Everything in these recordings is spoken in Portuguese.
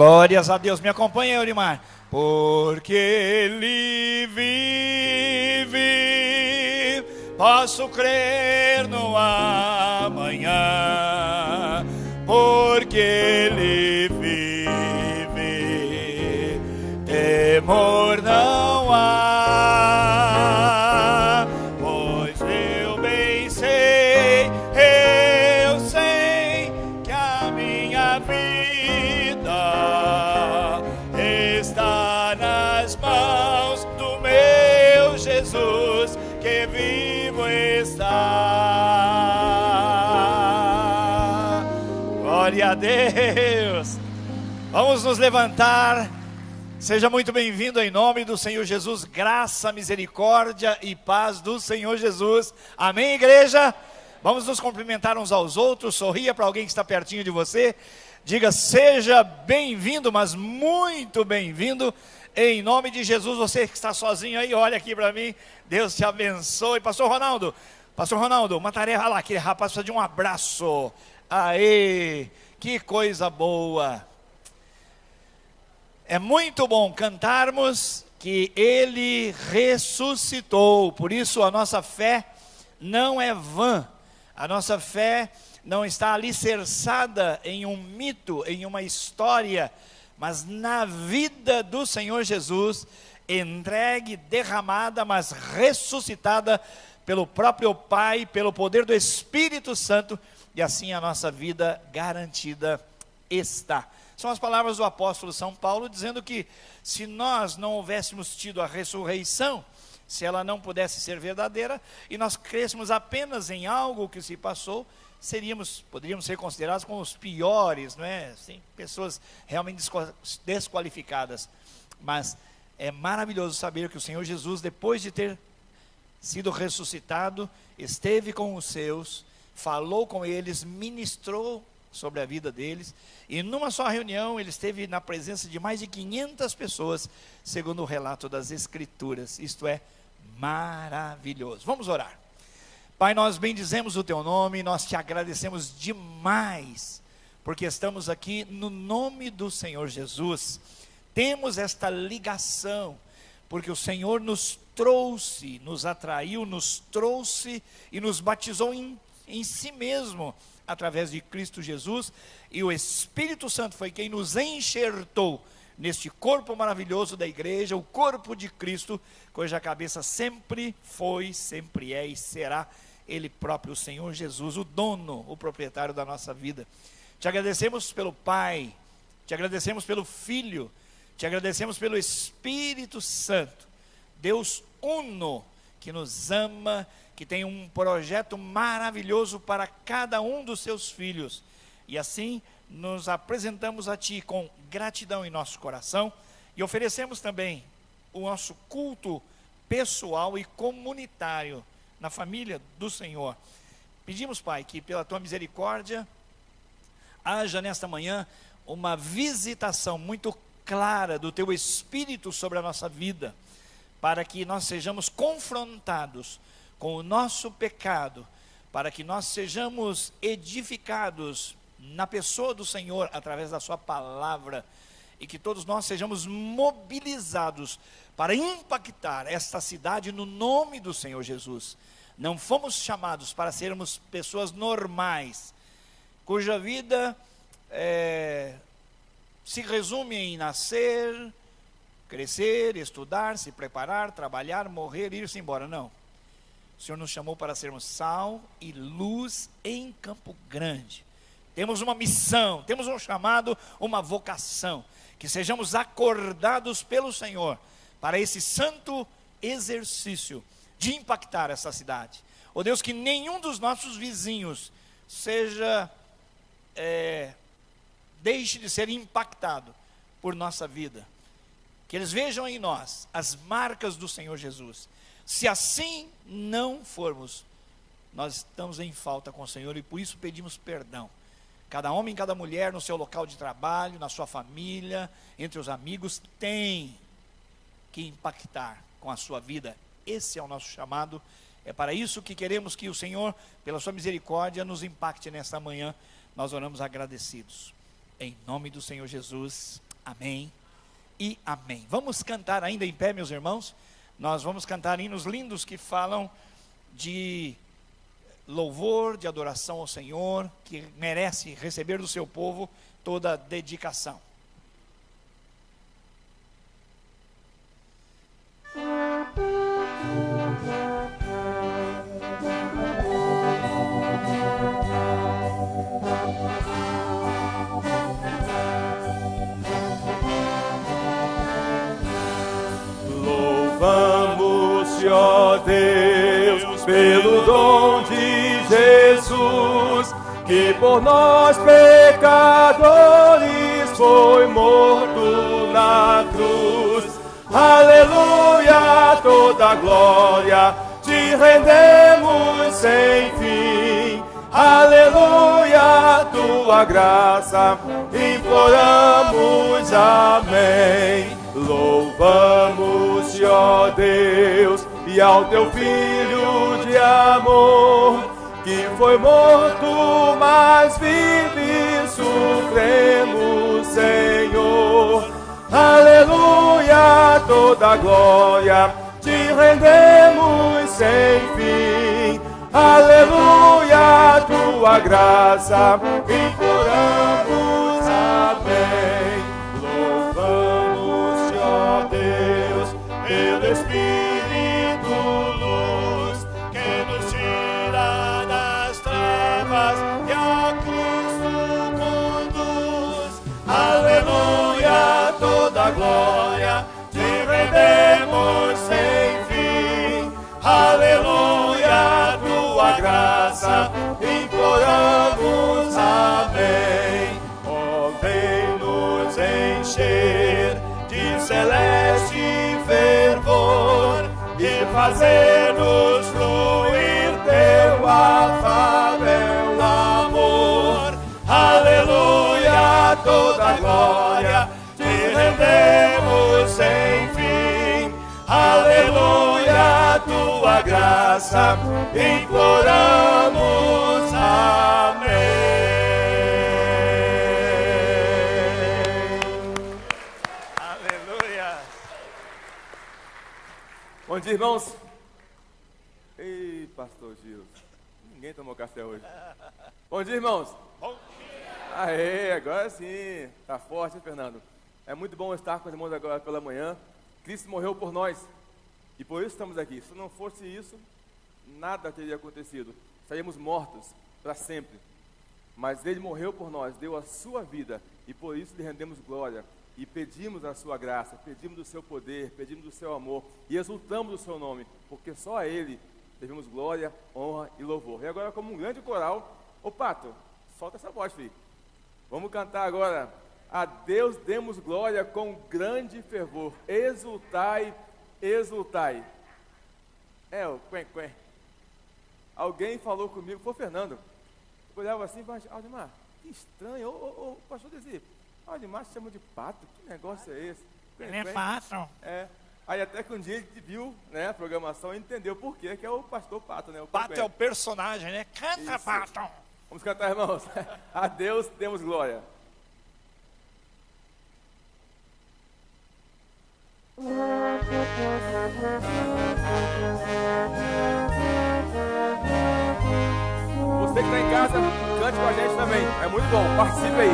Glórias a Deus. Me acompanha, Eurimar. Porque Ele vive, posso crer no amanhã. Porque Ele vive, temor não há. Pois eu bem sei, que a minha vida está nas mãos do meu Jesus, que vivo está. Glória a Deus. Vamos nos levantar. Seja muito bem-vindo em nome do Senhor Jesus. Graça, misericórdia e paz do Senhor Jesus. Amém, igreja? Vamos nos cumprimentar uns aos outros. Sorria para alguém que está pertinho de você. Diga, seja bem-vindo, mas muito bem-vindo, em nome de Jesus. Você que está sozinho aí, olha aqui para mim. Deus te abençoe. Pastor Ronaldo, uma tarefa. Olha lá, aquele rapaz precisa de um abraço. Aê, que coisa boa. É muito bom cantarmos que Ele ressuscitou. Por isso a nossa fé não é vã. A nossa fé não está alicerçada em um mito, em uma história, mas na vida do Senhor Jesus, entregue, derramada, mas ressuscitada pelo próprio Pai, pelo poder do Espírito Santo, e assim a nossa vida garantida está. São as palavras do apóstolo São Paulo, dizendo que se nós não houvéssemos tido a ressurreição, se ela não pudesse ser verdadeira, e nós crêssemos apenas em algo que se passou, poderíamos ser considerados como os piores, não é? Assim, pessoas realmente desqualificadas. Mas é maravilhoso saber que o Senhor Jesus, depois de ter sido ressuscitado, esteve com os seus, falou com eles, ministrou sobre a vida deles, e numa só reunião ele esteve na presença de mais de 500 pessoas, segundo o relato das Escrituras. Isto é maravilhoso. Vamos orar. Pai, nós bendizemos o Teu nome, nós Te agradecemos demais, porque estamos aqui no nome do Senhor Jesus. Temos esta ligação, porque o Senhor nos trouxe, nos atraiu, nos trouxe e nos batizou em si mesmo, através de Cristo Jesus, e o Espírito Santo foi quem nos enxertou neste corpo maravilhoso da igreja, o corpo de Cristo, cuja cabeça sempre foi, sempre é e será Ele próprio, o Senhor Jesus, o dono, o proprietário da nossa vida. Te agradecemos pelo Pai, te agradecemos pelo Filho, te agradecemos pelo Espírito Santo, Deus uno, que nos ama, que tem um projeto maravilhoso para cada um dos seus filhos, e assim nos apresentamos a Ti com gratidão em nosso coração, e oferecemos também o nosso culto pessoal e comunitário na família do Senhor. Pedimos, Pai, que pela Tua misericórdia haja nesta manhã uma visitação muito clara do Teu Espírito sobre a nossa vida, para que nós sejamos confrontados com o nosso pecado, para que nós sejamos edificados na pessoa do Senhor, através da sua palavra, e que todos nós sejamos mobilizados para impactar esta cidade no nome do Senhor Jesus. Não fomos chamados para sermos pessoas normais, cuja vida se resume em nascer, crescer, estudar, se preparar, trabalhar, morrer, ir-se embora. Não. O Senhor nos chamou para sermos sal e luz em Campo Grande. Temos uma missão, temos um chamado, uma vocação. Que sejamos acordados pelo Senhor para esse santo exercício de impactar essa cidade. Ó Deus, que nenhum dos nossos vizinhos deixe de ser impactado por nossa vida. Que eles vejam em nós as marcas do Senhor Jesus. Se assim não formos, nós estamos em falta com o Senhor, e por isso pedimos perdão. Cada homem, cada mulher no seu local de trabalho, na sua família, entre os amigos, tem que impactar com a sua vida. Esse é o nosso chamado. É para isso que queremos que o Senhor, pela sua misericórdia, nos impacte nesta manhã. Nós oramos agradecidos. Em nome do Senhor Jesus. Amém e amém. Vamos cantar ainda em pé, meus irmãos. Nós vamos cantar hinos lindos que falam de louvor, de adoração ao Senhor, que merece receber do seu povo toda a dedicação. Louvamos-te, ó Deus, pelo dom de Jesus, que por nós pecadores foi morto na cruz. Aleluia, toda glória te rendemos sem fim. Aleluia, tua graça imploramos, amém. Louvamos-te, ó Deus, e ao teu Filho de amor, que foi morto, mas vive, supremo Senhor. Aleluia, toda glória te rendemos sem fim. Aleluia, tua graça imploramos, amém. Louvamos-te, ó Deus, pelo Espírito luz, que nos tira das trevas e a Cristo conduz. Aleluia, toda glória te rendemos sem fim. Aleluia, tua graça imploramos, amém. Ó, vem nos encher de celeste fervor e fazer-nos fluir teu afável amor. Aleluia, toda glória te rendemos sem fim. Aleluia, tua graça imploramos, amém. Aleluia. Bom dia, irmãos. Ei, pastor Gil, ninguém tomou café hoje. Bom dia, irmãos. Bom Aê, agora sim, tá forte, hein, Fernando? É muito bom estar com os irmãos agora pela manhã. Cristo morreu por nós e por isso estamos aqui. Se não fosse isso, nada teria acontecido. Estaríamos mortos para sempre. Mas Ele morreu por nós, deu a sua vida e por isso lhe rendemos glória. E pedimos a sua graça, pedimos do seu poder, pedimos do seu amor e exultamos do seu nome, porque só a Ele devemos glória, honra e louvor. E agora, como um grande coral, ô Pato, solta essa voz, filho. Vamos cantar agora. A Deus demos glória com grande fervor. Exultai, exultai. É o quen. Alguém falou comigo, foi o Fernando. Eu olhava assim, mas Aldemar, que estranho. Ô, pastor Desi, Aldemar se chama de pato, que negócio é esse? Ele é pato. É. Aí até que um dia ele viu, né, a programação e entendeu por quê, que é o pastor Pato, né? O Pato é o personagem, né? Canta, Isso. Pato. Vamos cantar, irmãos. A Deus demos glória. Você que está em casa, cante com a gente também. É muito bom, participe aí.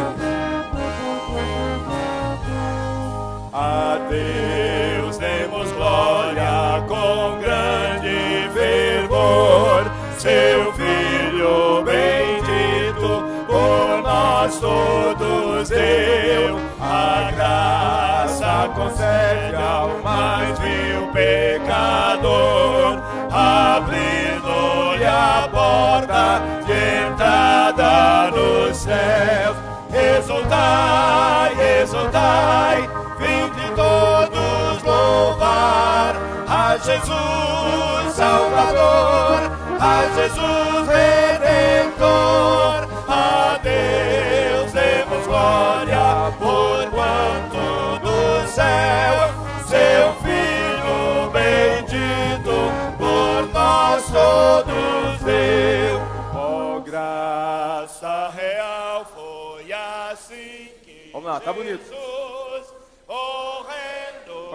A Deus demos glória com grande fervor. Seu Filho bendito por nós todos deu. A graça concede ao mais vil pecador, abrindo-lhe a porta de entrada nos céus. Exultai, exultai, vinde todos louvar a Jesus Salvador, a Jesus Redentor. A Deus demos glória, por quanto do céu seu Filho bendito por nós todos deu. Ó, graça real foi assim que vamos lá, tá bonito. Jesus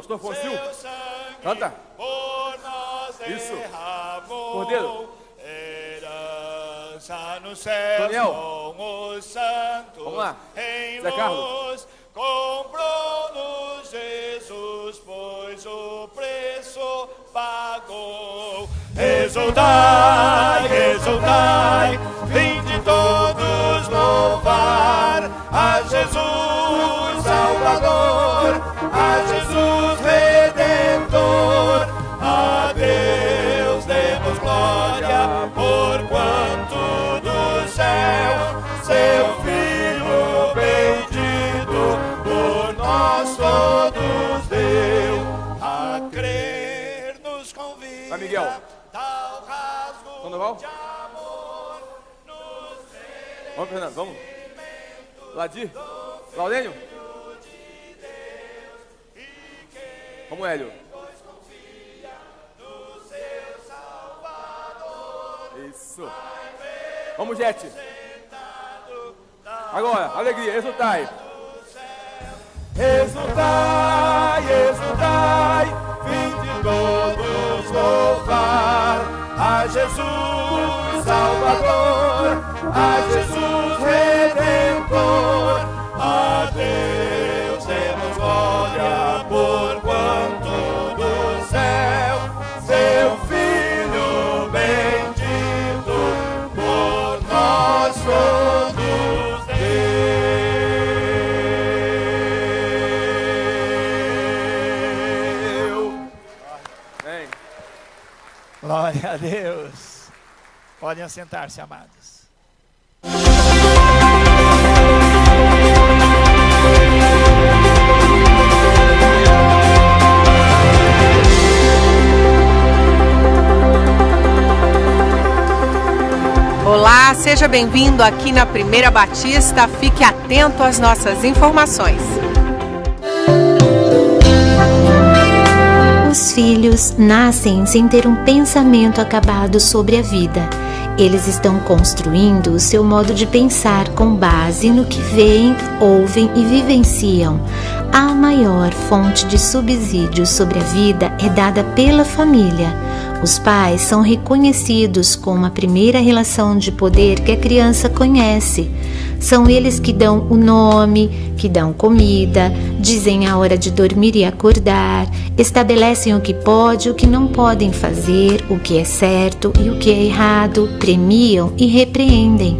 Pastor Fonsil. Seu sangue Canta. por nós Isso. derramou. Cordeiro. Herança no céu Daniel. com os santos. Vamos lá. Em Zé Carlos. luz comprou-nos Jesus, pois o preço pagou. Exultai, exultai, vinde todos louvar a Jesus Salvador, a Jesus Redentor. A Deus demos glória, porquanto do céu seu Filho bendito por nós todos deu. A crer nos convida. Vai, Miguel. Tal rasgo Sandoval. de amor nos Vamos, Fernando, vamos. Ladir. Laurênio. Vamos, Hélio. Isso. Vamos, Jete. Agora, alegria, exultai. Exultai, exultai, vinde todos louvar a Jesus Salvador, a Jesus Redentor. A Deus demos glória, porquanto do céu seu Filho bendito por nós todos deu. Amém. Glória a Deus. Podem assentar-se, amados. Olá, seja bem-vindo aqui na Primeira Batista. Fique atento às nossas informações. Os filhos nascem sem ter um pensamento acabado sobre a vida. Eles estão construindo o seu modo de pensar com base no que veem, ouvem e vivenciam. A maior fonte de subsídio sobre a vida é dada pela família. Os pais são reconhecidos como a primeira relação de poder que a criança conhece. São eles que dão o nome, que dão comida, dizem a hora de dormir e acordar, estabelecem o que pode e o que não podem fazer, o que é certo e o que é errado, premiam e repreendem.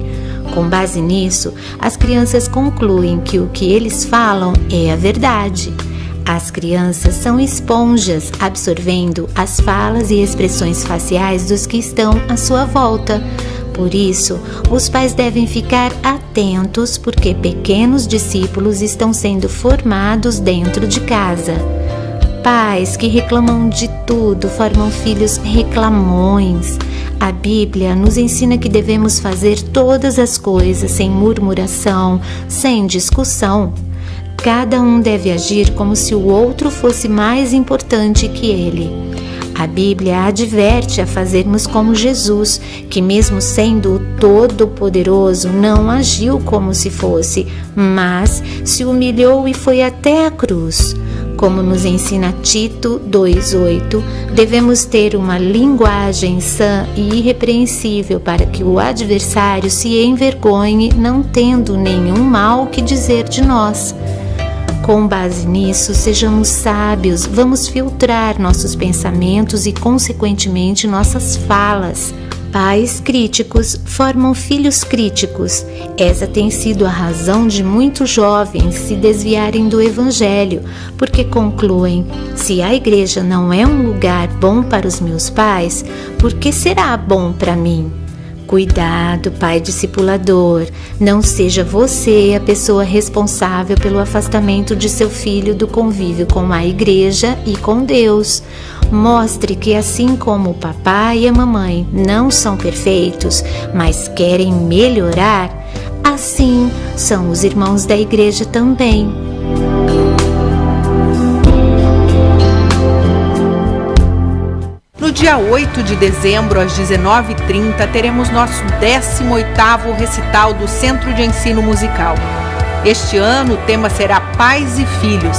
Com base nisso, as crianças concluem que o que eles falam é a verdade. As crianças são esponjas, absorvendo as falas e expressões faciais dos que estão à sua volta. Por isso, os pais devem ficar atentos, porque pequenos discípulos estão sendo formados dentro de casa. Pais que reclamam de tudo formam filhos reclamões. A Bíblia nos ensina que devemos fazer todas as coisas sem murmuração, sem discussão. Cada um deve agir como se o outro fosse mais importante que ele. A Bíblia adverte a fazermos como Jesus, que mesmo sendo o Todo-Poderoso, não agiu como se fosse, mas se humilhou e foi até a cruz. Como nos ensina Tito 2,8, devemos ter uma linguagem sã e irrepreensível para que o adversário se envergonhe, não tendo nenhum mal que dizer de nós. Com base nisso, sejamos sábios, vamos filtrar nossos pensamentos e, consequentemente, nossas falas. Pais críticos formam filhos críticos. Essa tem sido a razão de muitos jovens se desviarem do Evangelho, porque concluem: se a igreja não é um lugar bom para os meus pais, por que será bom para mim? Cuidado, pai discipulador, não seja você a pessoa responsável pelo afastamento de seu filho do convívio com a igreja e com Deus. Mostre que assim como o papai e a mamãe não são perfeitos, mas querem melhorar, assim são os irmãos da igreja também. No dia 8 de dezembro, às 19h30, teremos nosso 18º recital do Centro de Ensino Musical. Este ano, o tema será Pais e Filhos.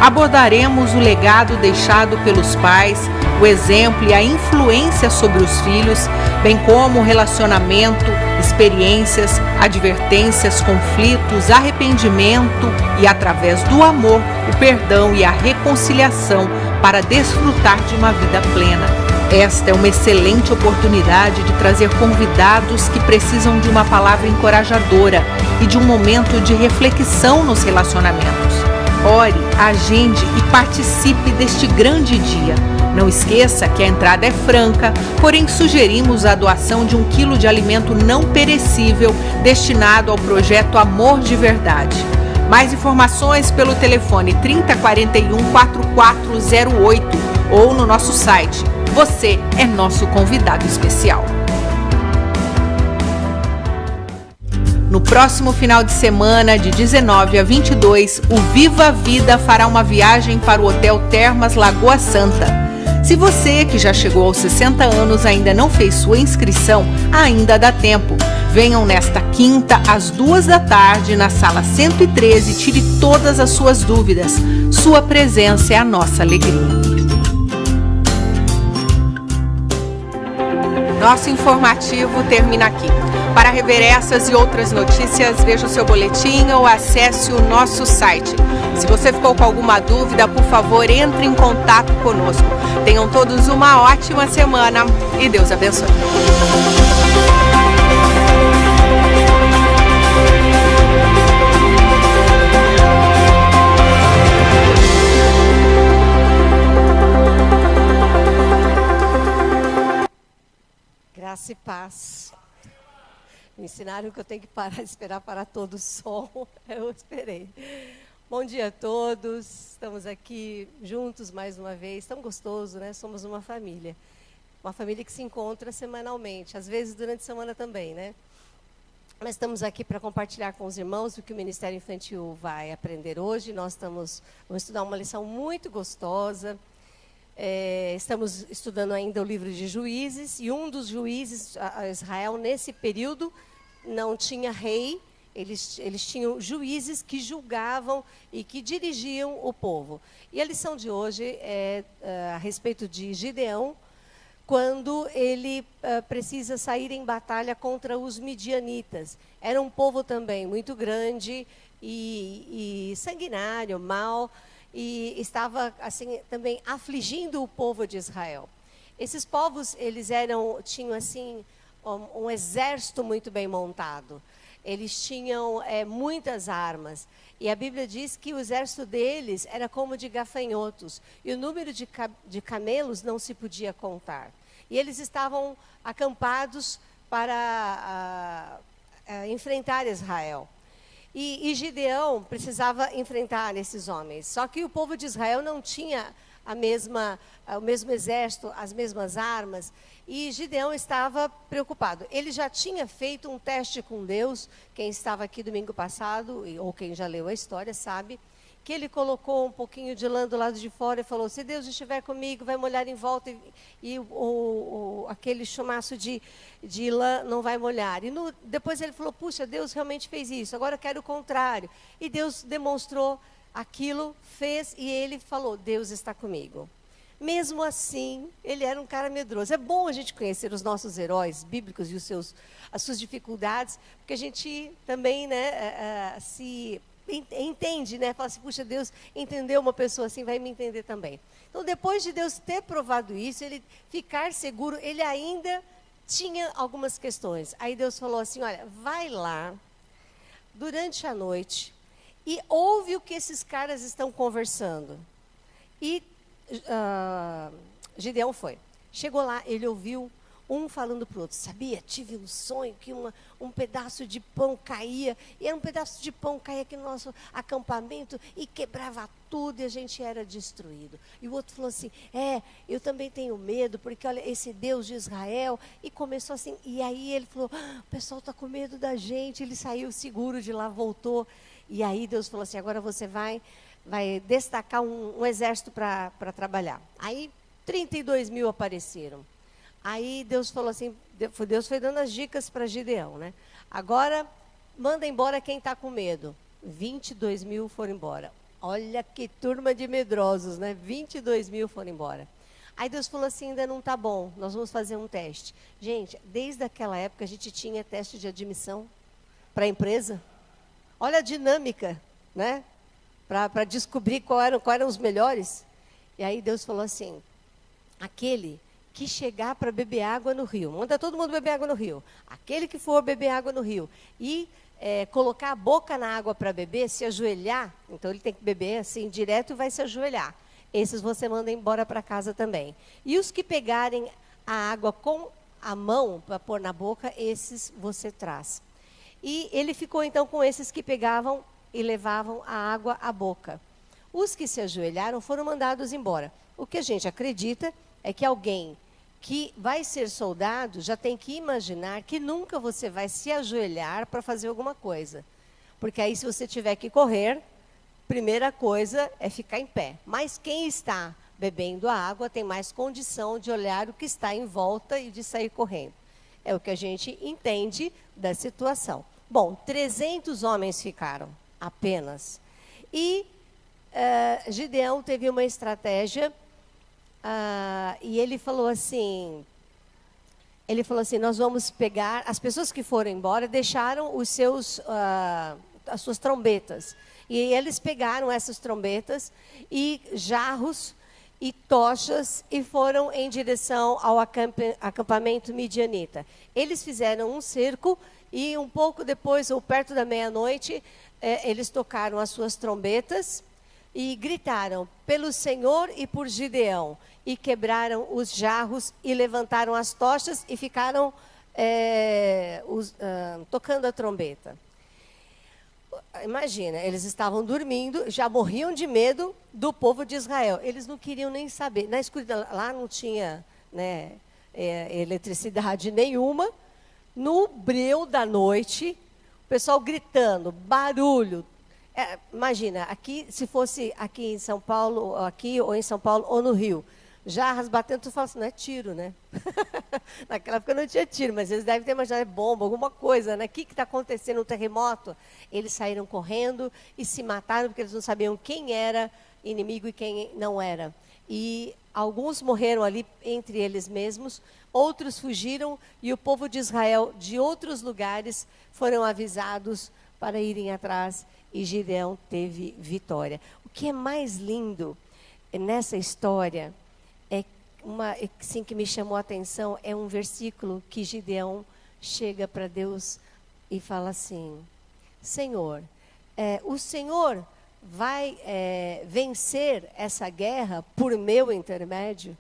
Abordaremos o legado deixado pelos pais, o exemplo e a influência sobre os filhos, bem como o relacionamento, experiências, advertências, conflitos, arrependimento e, através do amor, o perdão e a reconciliação para desfrutar de uma vida plena. Esta é uma excelente oportunidade de trazer convidados que precisam de uma palavra encorajadora e de um momento de reflexão nos relacionamentos. Ore, agende e participe deste grande dia. Não esqueça que a entrada é franca, porém sugerimos a doação de 1 quilo de alimento não perecível destinado ao projeto Amor de Verdade. Mais informações pelo telefone 3041 4408 ou no nosso site. Você é nosso convidado especial. No próximo final de semana, de 19 a 22, o Viva a Vida fará uma viagem para o Hotel Termas Lagoa Santa. Se você, que já chegou aos 60 anos, ainda não fez sua inscrição, ainda dá tempo. Venham nesta quinta, às 14h, na sala 113, e tire todas as suas dúvidas. Sua presença é a nossa alegria. Nosso informativo termina aqui. Para rever essas e outras notícias, veja o seu boletim ou acesse o nosso site. Se você ficou com alguma dúvida, por favor, entre em contato conosco. Tenham todos uma ótima semana e Deus abençoe. Graça e paz. Me ensinaram que eu tenho que esperar parar todo o som. Eu esperei. Bom dia a todos. Estamos aqui juntos mais uma vez. Tão gostoso, né? Somos uma família. Uma família que se encontra semanalmente. Às vezes durante a semana também, né? Mas estamos aqui para compartilhar com os irmãos o que o Ministério Infantil vai aprender hoje. Nós vamos estudar uma lição muito gostosa. Estamos estudando ainda o livro de Juízes, e um dos juízes, Israel, nesse período, não tinha rei, eles tinham juízes que julgavam e que dirigiam o povo. E a lição de hoje é a respeito de Gideão, quando ele precisa sair em batalha contra os midianitas. Era um povo também muito grande e sanguinário, mau, e estava assim também afligindo o povo de Israel. Esses povos, eles tinham assim um exército muito bem montado. Eles tinham muitas armas. E a Bíblia diz que o exército deles era como de gafanhotos. E o número de camelos não se podia contar. E eles estavam acampados para enfrentar Israel. E Gideão precisava enfrentar esses homens. Só que o povo de Israel não tinha o mesmo exército, as mesmas armas. E Gideão estava preocupado. Ele já tinha feito um teste com Deus. Quem estava aqui domingo passado, ou quem já leu a história, sabe que ele colocou um pouquinho de lã do lado de fora e falou: se Deus estiver comigo, vai molhar em volta, e aquele chumaço de lã não vai molhar. E depois ele falou: puxa, Deus realmente fez isso, agora eu quero o contrário. E Deus demonstrou aquilo, fez, e ele falou: Deus está comigo. Mesmo assim, ele era um cara medroso. É bom a gente conhecer os nossos heróis bíblicos e as suas dificuldades, porque a gente também, né, se entende, né? Fala assim: puxa, Deus entendeu uma pessoa assim, vai me entender também. Então, depois de Deus ter provado isso, ele ficar seguro, ele ainda tinha algumas questões. Aí Deus falou assim: olha, vai lá durante a noite e ouve o que esses caras estão conversando. E Gideão foi. Chegou lá, ele ouviu um falando para o outro: sabia, tive um sonho que um pedaço de pão caía, e era um pedaço de pão caía aqui no nosso acampamento e quebrava tudo e a gente era destruído. E o outro falou assim: eu também tenho medo, porque olha, esse Deus de Israel. E começou assim, e aí ele falou: o pessoal está com medo da gente. Ele saiu seguro de lá, voltou. E aí Deus falou assim: agora você vai destacar um exército para trabalhar. Aí 32 mil apareceram. Aí Deus falou assim, Deus foi dando as dicas para Gideão, né? Agora, manda embora quem está com medo. 22 mil foram embora. Olha que turma de medrosos, né? 22 mil foram embora. Aí Deus falou assim, ainda não está bom, nós vamos fazer um teste. Gente, desde aquela época a gente tinha teste de admissão para a empresa. Olha a dinâmica, né? Para descobrir qual eram os melhores. E aí Deus falou assim, aquele que chegar para beber água no rio, manda todo mundo beber água no rio. Aquele que for beber água no rio e colocar a boca na água para beber, se ajoelhar, então ele tem que beber assim direto e vai se ajoelhar. Esses você manda embora para casa também. E os que pegarem a água com a mão para pôr na boca, esses você traz. E ele ficou então com esses que pegavam e levavam a água à boca. Os que se ajoelharam foram mandados embora. O que a gente acredita é que alguém que vai ser soldado já tem que imaginar que nunca você vai se ajoelhar para fazer alguma coisa. Porque aí se você tiver que correr, primeira coisa é ficar em pé. Mas quem está bebendo a água tem mais condição de olhar o que está em volta e de sair correndo. É o que a gente entende da situação. Bom, 300 homens ficaram apenas. E Gideão teve uma estratégia e ele falou assim, nós vamos pegar, as pessoas que foram embora deixaram as suas trombetas. E eles pegaram essas trombetas e jarros e tochas e foram em direção ao acampamento midianita. Eles fizeram um cerco e um pouco depois, ou perto da meia-noite, eles tocaram as suas trombetas e gritaram pelo Senhor e por Gideão. E quebraram os jarros e levantaram as tochas e ficaram tocando a trombeta. Imagina, eles estavam dormindo, já morriam de medo do povo de Israel. Eles não queriam nem saber. Na escuridão, lá não tinha eletricidade nenhuma. No breu da noite, o pessoal gritando, barulho. Imagina, aqui, se fosse aqui em São Paulo, aqui ou em São Paulo ou no Rio, jarras batendo, tu fala assim, não é tiro, né? Naquela época não tinha tiro, mas eles devem ter imaginado bomba, alguma coisa, né? O que está acontecendo, um terremoto? Eles saíram correndo e se mataram porque eles não sabiam quem era inimigo e quem não era. E alguns morreram ali entre eles mesmos, outros fugiram e o povo de Israel de outros lugares foram avisados para irem atrás e Gideão teve vitória. O que é mais lindo nessa história assim, que me chamou a atenção é um versículo que Gideão chega para Deus e fala assim, Senhor, o Senhor vai vencer essa guerra por meu intermédio?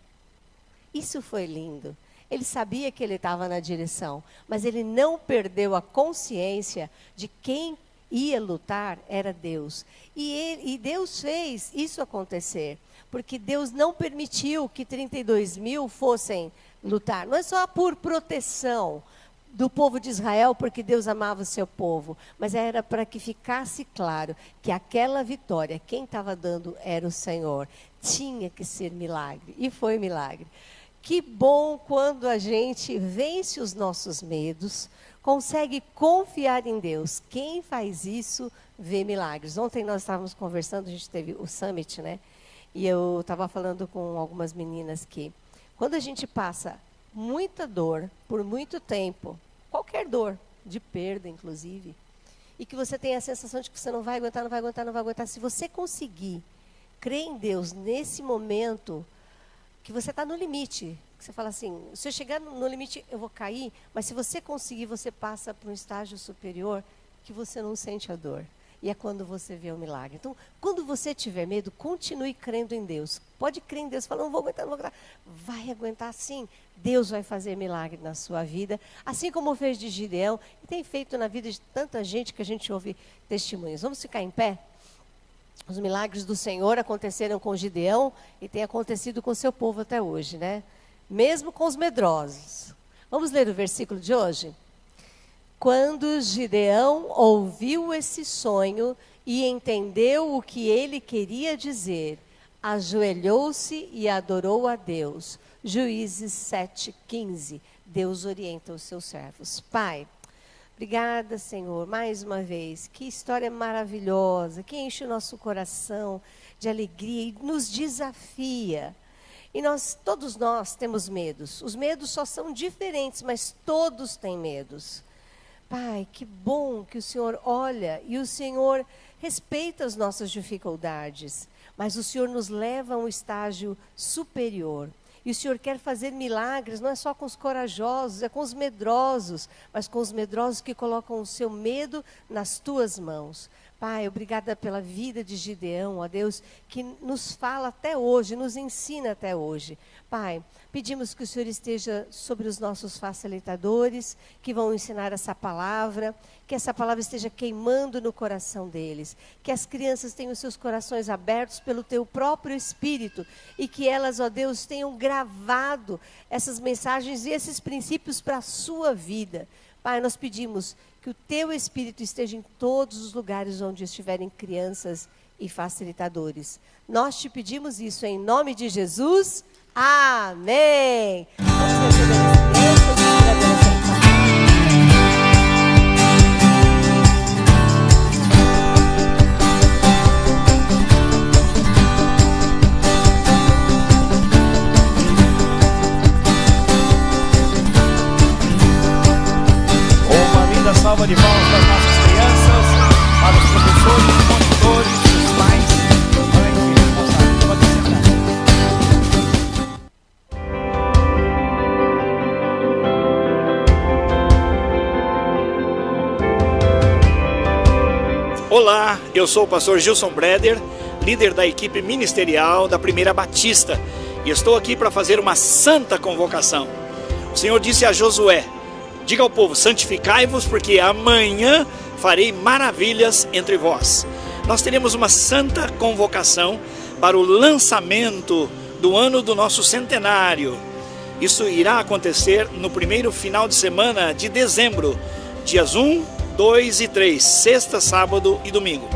Isso foi lindo. Ele sabia que ele estava na direção, mas ele não perdeu a consciência de quem ia lutar era Deus. E Deus fez isso acontecer. Porque Deus não permitiu que 32 mil fossem lutar. Não é só por proteção do povo de Israel, porque Deus amava o seu povo, mas era para que ficasse claro que aquela vitória, quem estava dando era o Senhor. Tinha que ser milagre, e foi milagre. Que bom quando a gente vence os nossos medos, consegue confiar em Deus. Quem faz isso, vê milagres. Ontem nós estávamos conversando, a gente teve o Summit, né? E eu estava falando com algumas meninas que, quando a gente passa muita dor por muito tempo, qualquer dor, de perda inclusive, e que você tem a sensação de que você não vai aguentar, não vai aguentar, não vai aguentar, se você conseguir crer em Deus nesse momento, que você está no limite, que você fala assim, se eu chegar no limite eu vou cair, mas se você conseguir, você passa para um estágio superior que você não sente a dor. E é quando você vê o milagre. Então, quando você tiver medo, continue crendo em Deus. Pode crer em Deus. Fala, não vou aguentar, não vou aguentar. Vai aguentar sim. Deus vai fazer milagre na sua vida. Assim como fez de Gideão. E tem feito na vida de tanta gente que a gente ouve testemunhos. Vamos ficar em pé? Os milagres do Senhor aconteceram com Gideão e tem acontecido com o seu povo até hoje, né? Mesmo com os medrosos. Vamos ler o versículo de hoje? Quando Gideão ouviu esse sonho e entendeu o que ele queria dizer, ajoelhou-se e adorou a Deus. Juízes 7:15. Deus orienta os seus servos. Pai, Obrigada, Senhor, mais uma vez. Que história maravilhosa, que enche o nosso coração de alegria e nos desafia. E todos nós temos medos. Os medos só são diferentes, mas todos têm medos. Pai, que bom que o Senhor olha e o Senhor respeita as nossas dificuldades. Mas o Senhor nos leva a um estágio superior. E o Senhor quer fazer milagres, não é só com os corajosos, é com os medrosos, mas com os medrosos que colocam o seu medo nas tuas mãos. Pai, obrigada pela vida de Gideão, ó Deus, que nos fala até hoje, nos ensina até hoje. Pai, pedimos que o Senhor esteja sobre os nossos facilitadores, que vão ensinar essa palavra, que essa palavra esteja queimando no coração deles, que as crianças tenham seus corações abertos pelo teu próprio Espírito e que elas, ó Deus, tenham gravado essas mensagens e esses princípios para a sua vida. Pai, nós pedimos que o teu Espírito esteja em todos os lugares onde estiverem crianças e facilitadores. Nós te pedimos isso em nome de Jesus. Amém. Vamos receber as crianças e adoração. Salva de palmas para as nossas crianças, para os professores, os monitores, os pais, mães e responsáveis. Pode sentar. Olá, eu sou o pastor Gilson Breder, líder da equipe ministerial da Primeira Batista, e estou aqui para fazer uma santa convocação. O Senhor disse a Josué: diga ao povo, santificai-vos, porque amanhã farei maravilhas entre vós. Nós teremos uma santa convocação para o lançamento do ano do nosso centenário. Isso irá acontecer no primeiro final de semana de dezembro, dias 1, 2 e 3, sexta, sábado e domingo.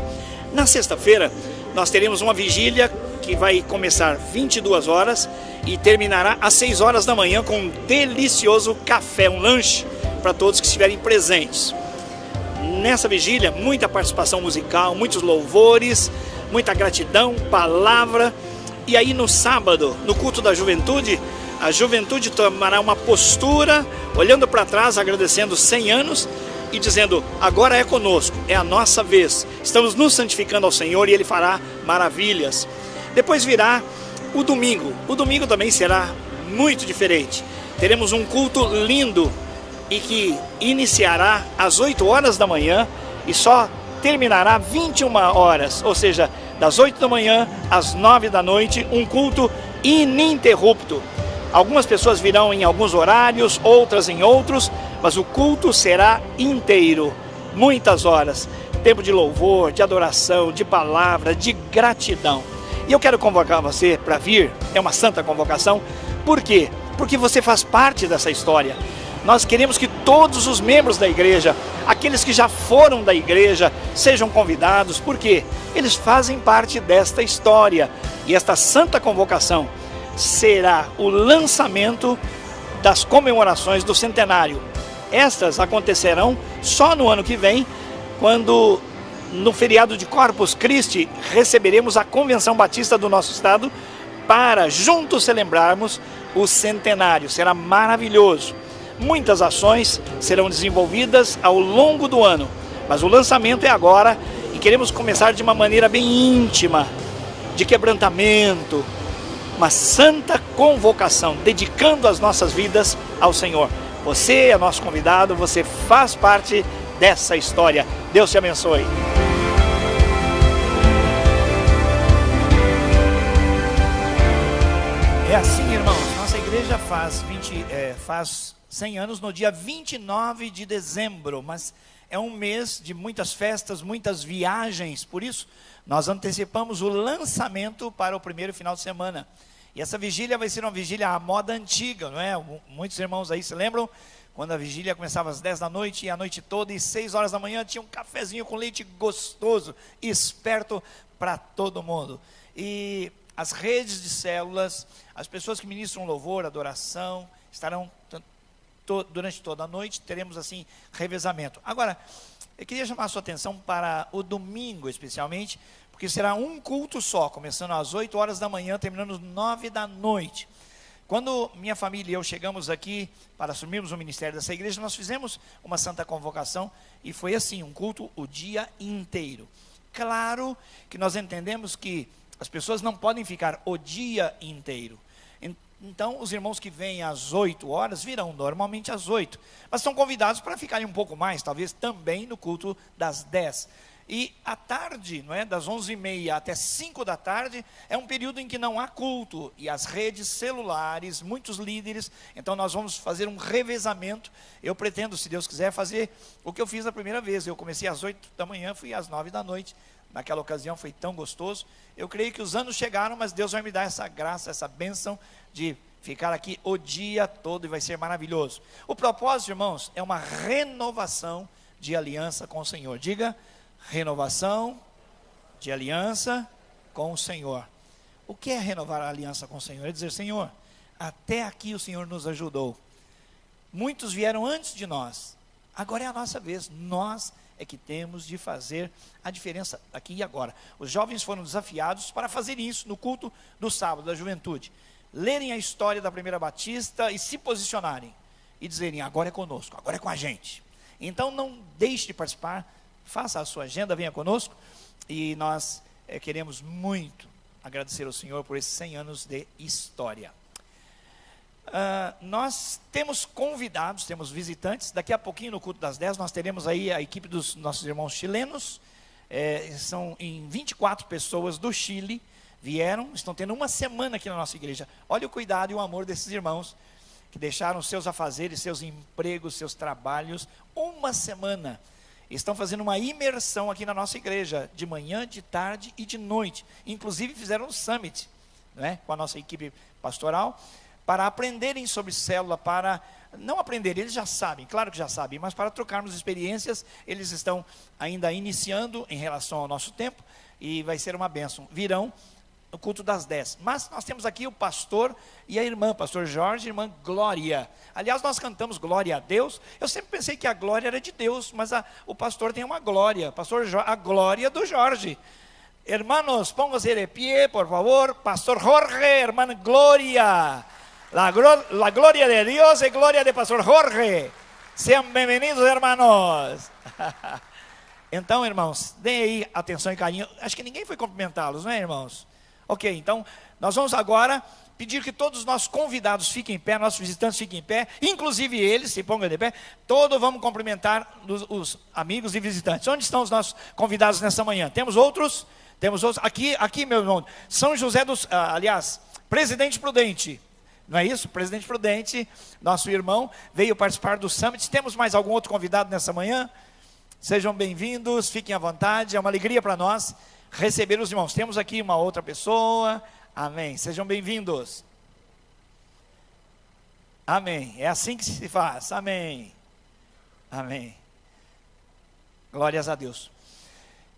Na sexta-feira, nós teremos uma vigília que vai começar 22 horas e terminará às 6 horas da manhã com um delicioso café, um lanche para todos que estiverem presentes. Nessa vigília, muita participação musical, muitos louvores, muita gratidão, palavra. E aí no sábado, no culto da juventude, a juventude tomará uma postura, olhando para trás, agradecendo 100 anos e dizendo: agora é conosco, é a nossa vez. Estamos nos santificando ao Senhor e Ele fará maravilhas. Depois virá o domingo. O domingo também será muito diferente. Teremos um culto lindo e que iniciará às 8 horas da manhã e só terminará 21 horas, ou seja, das 8 da manhã às 9 da noite, um culto ininterrupto. Algumas pessoas virão em alguns horários, outras em outros, mas o culto será inteiro, muitas horas, tempo de louvor, de adoração, de palavra, de gratidão. E eu quero convocar você para vir, é uma santa convocação. Por quê? Porque você faz parte dessa história. Nós queremos que todos os membros da igreja, aqueles que já foram da igreja, sejam convidados, porque eles fazem parte desta história. E esta santa convocação será o lançamento das comemorações do centenário. Estas acontecerão só no ano que vem, quando no feriado de Corpus Christi receberemos a Convenção Batista do nosso estado para juntos celebrarmos o centenário. Será maravilhoso. Muitas ações serão desenvolvidas ao longo do ano, mas o lançamento é agora e queremos começar de uma maneira bem íntima, de quebrantamento, uma santa convocação, dedicando as nossas vidas ao Senhor. Você é nosso convidado, você faz parte dessa história. Deus te abençoe. É assim, irmãos, nossa igreja faz 100 anos no dia 29 de dezembro, mas é um mês de muitas festas, muitas viagens, por isso nós antecipamos o lançamento para o primeiro final de semana. E essa vigília vai ser uma vigília à moda antiga, não é? Muitos irmãos aí se lembram quando a vigília começava às 10 da noite e a noite toda, e 6 horas da manhã tinha um cafezinho com leite gostoso, esperto para todo mundo. E as redes de células, as pessoas que ministram louvor, adoração, estarão durante toda a noite, teremos assim revezamento. Agora, eu queria chamar a sua atenção para o domingo especialmente, porque será um culto só, começando às 8 horas da manhã, terminando às 9 da noite. Quando minha família e eu chegamos aqui para assumirmos o ministério dessa igreja, nós fizemos uma santa convocação e foi assim, um culto o dia inteiro. Claro que nós entendemos que as pessoas não podem ficar o dia inteiro. Então, os irmãos que vêm às 8 horas virão normalmente às 8. Mas são convidados para ficarem um pouco mais, talvez também no culto das 10. E à tarde, não é, das 11h30 até 5 da tarde, é um período em que não há culto. E as redes celulares, muitos líderes, então nós vamos fazer um revezamento. Eu pretendo, se Deus quiser, fazer o que eu fiz a primeira vez. Eu comecei às 8 da manhã, fui às 9 da noite. Naquela ocasião foi tão gostoso. Eu creio que os anos chegaram, mas Deus vai me dar essa graça, essa bênção de ficar aqui o dia todo e vai ser maravilhoso. O propósito, irmãos, é uma renovação de aliança com o Senhor. Diga, renovação de aliança com o Senhor. O que é renovar a aliança com o Senhor? É dizer, Senhor, até aqui o Senhor nos ajudou. Muitos vieram antes de nós. Agora é a nossa vez. Nós é que temos de fazer a diferença aqui e agora. Os jovens foram desafiados para fazer isso no culto do sábado da juventude. Lerem a história da Primeira Batista e se posicionarem. E dizerem, agora é conosco, agora é com a gente. Então não deixe de participar, faça a sua agenda, venha conosco. E nós queremos muito agradecer ao Senhor por esses 100 anos de história. Nós temos convidados, temos visitantes. Daqui a pouquinho no culto das 10 nós teremos aí a equipe dos nossos irmãos chilenos. São em 24 pessoas do Chile, vieram, estão tendo uma semana aqui na nossa igreja. Olha o cuidado e o amor desses irmãos, que deixaram seus afazeres, seus empregos, seus trabalhos, uma semana. Estão fazendo uma imersão aqui na nossa igreja, de manhã, de tarde e de noite. Inclusive fizeram um summit, né, com a nossa equipe pastoral, para aprenderem sobre célula, para não aprenderem, eles já sabem, claro que já sabem, mas para trocarmos experiências. Eles estão ainda iniciando em relação ao nosso tempo, e vai ser uma bênção. Virão no culto das 10, mas nós temos aqui o pastor e a irmã, pastor Jorge e irmã Glória. Aliás, nós cantamos glória a Deus. Eu sempre pensei que a glória era de Deus, mas o pastor tem uma glória, a glória do Jorge. Hermanos, pónganse de pie, por favor. Pastor Jorge, hermana Glória. La gloria de Dios y gloria de pastor Jorge. Sean bem-vindos, hermanos. Então, irmãos, deem aí atenção e carinho. Acho que ninguém foi cumprimentá-los, não é, irmãos? Ok, então, nós vamos agora pedir que todos os nossos convidados fiquem em pé, nossos visitantes fiquem em pé, inclusive eles, se pongam de pé. Todos vamos cumprimentar os amigos e visitantes. Onde estão os nossos convidados nessa manhã? Temos outros? Temos outros. Aqui, meu irmão, São José dos... aliás, Presidente Prudente. Não é isso? Presidente Prudente, nosso irmão, veio participar do Summit. Temos mais algum outro convidado nessa manhã? Sejam bem-vindos, fiquem à vontade. É uma alegria para nós receber os irmãos. Temos aqui uma outra pessoa. Amém. Sejam bem-vindos. Amém. É assim que se faz. Amém. Amém. Glórias a Deus.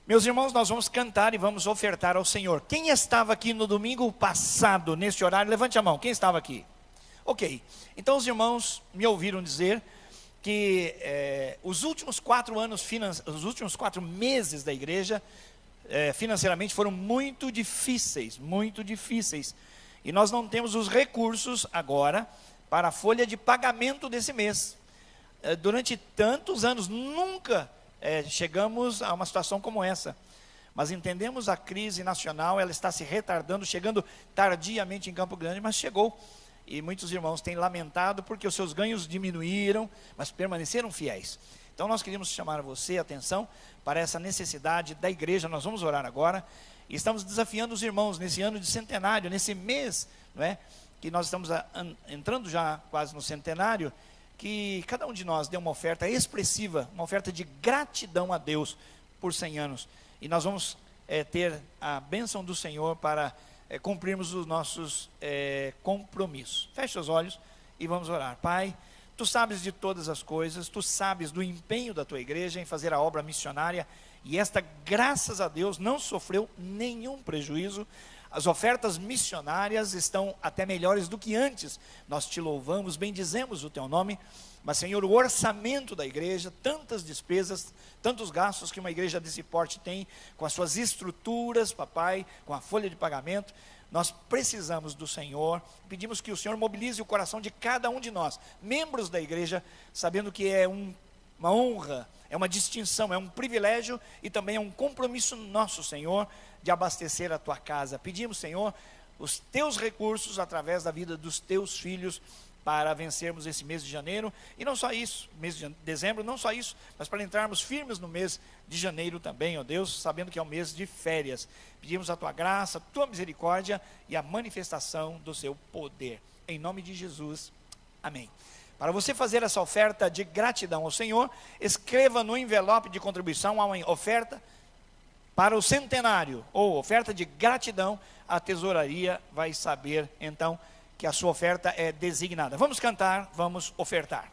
Meus irmãos, nós vamos cantar e vamos ofertar ao Senhor. Quem estava aqui no domingo passado, neste horário? Levante a mão. Quem estava aqui? Ok. Então os irmãos me ouviram dizer que os últimos 4 meses da igreja, financeiramente, foram muito difíceis. E nós não temos os recursos agora para a folha de pagamento desse mês. Durante tantos anos, nunca chegamos a uma situação como essa, mas entendemos a crise nacional, ela está se retardando, chegando tardiamente em Campo Grande, mas chegou, e muitos irmãos têm lamentado, porque os seus ganhos diminuíram, mas permaneceram fiéis. Então nós queríamos chamar você a atenção para essa necessidade da igreja. Nós vamos orar agora, e estamos desafiando os irmãos nesse ano de centenário, nesse mês, não é, que nós estamos entrando já quase no centenário, que cada um de nós dê uma oferta expressiva, uma oferta de gratidão a Deus por 100 anos. E nós vamos ter a bênção do Senhor para cumprirmos os nossos compromissos. Feche os olhos e vamos orar. Pai, Tu sabes de todas as coisas, Tu sabes do empenho da Tua igreja em fazer a obra missionária, e esta, graças a Deus, não sofreu nenhum prejuízo. As ofertas missionárias estão até melhores do que antes. Nós te louvamos, bendizemos o teu nome. Mas, Senhor, o orçamento da igreja, tantas despesas, tantos gastos que uma igreja desse porte tem, com as suas estruturas, papai, com a folha de pagamento, nós precisamos do Senhor. Pedimos que o Senhor mobilize o coração de cada um de nós, membros da igreja, sabendo que é uma honra, é uma distinção, é um privilégio e também é um compromisso nosso, Senhor, de abastecer a tua casa. Pedimos, Senhor, os teus recursos através da vida dos teus filhos, para vencermos esse mês de janeiro, e não só isso, mês de dezembro, não só isso, mas para entrarmos firmes no mês de janeiro também, ó Deus, sabendo que é um mês de férias. Pedimos a tua graça, a tua misericórdia e a manifestação do seu poder, em nome de Jesus, amém. Para você fazer essa oferta de gratidão ao Senhor, escreva no envelope de contribuição uma oferta para o centenário, ou oferta de gratidão. A tesouraria vai saber então que a sua oferta é designada. Vamos cantar, vamos ofertar.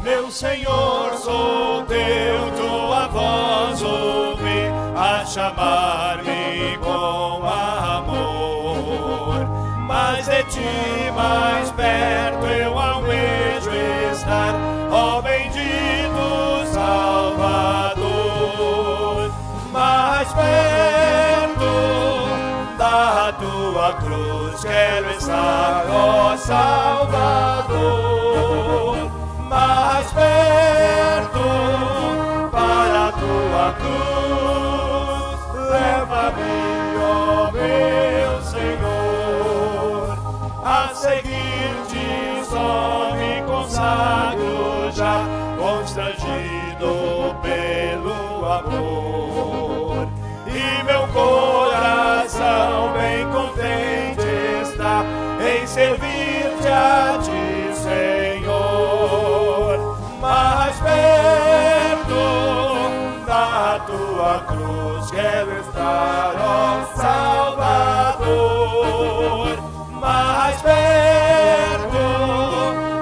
Meu Senhor, sou teu, tua voz ouvi a chamar-me com amor. Mais de ti, mais perto eu almejo estar, ó bendito Salvador. Mais perto da tua cruz quero estar, ó Salvador. Mais perto para a tua cruz, leva-me, ó meu Senhor, a seguir-te só me consagro já, constrangido pelo amor. E meu coração bem contente está em servir-te a ti, Senhor. Mais perto da tua cruz quero estar, ó Salvador. Mais perto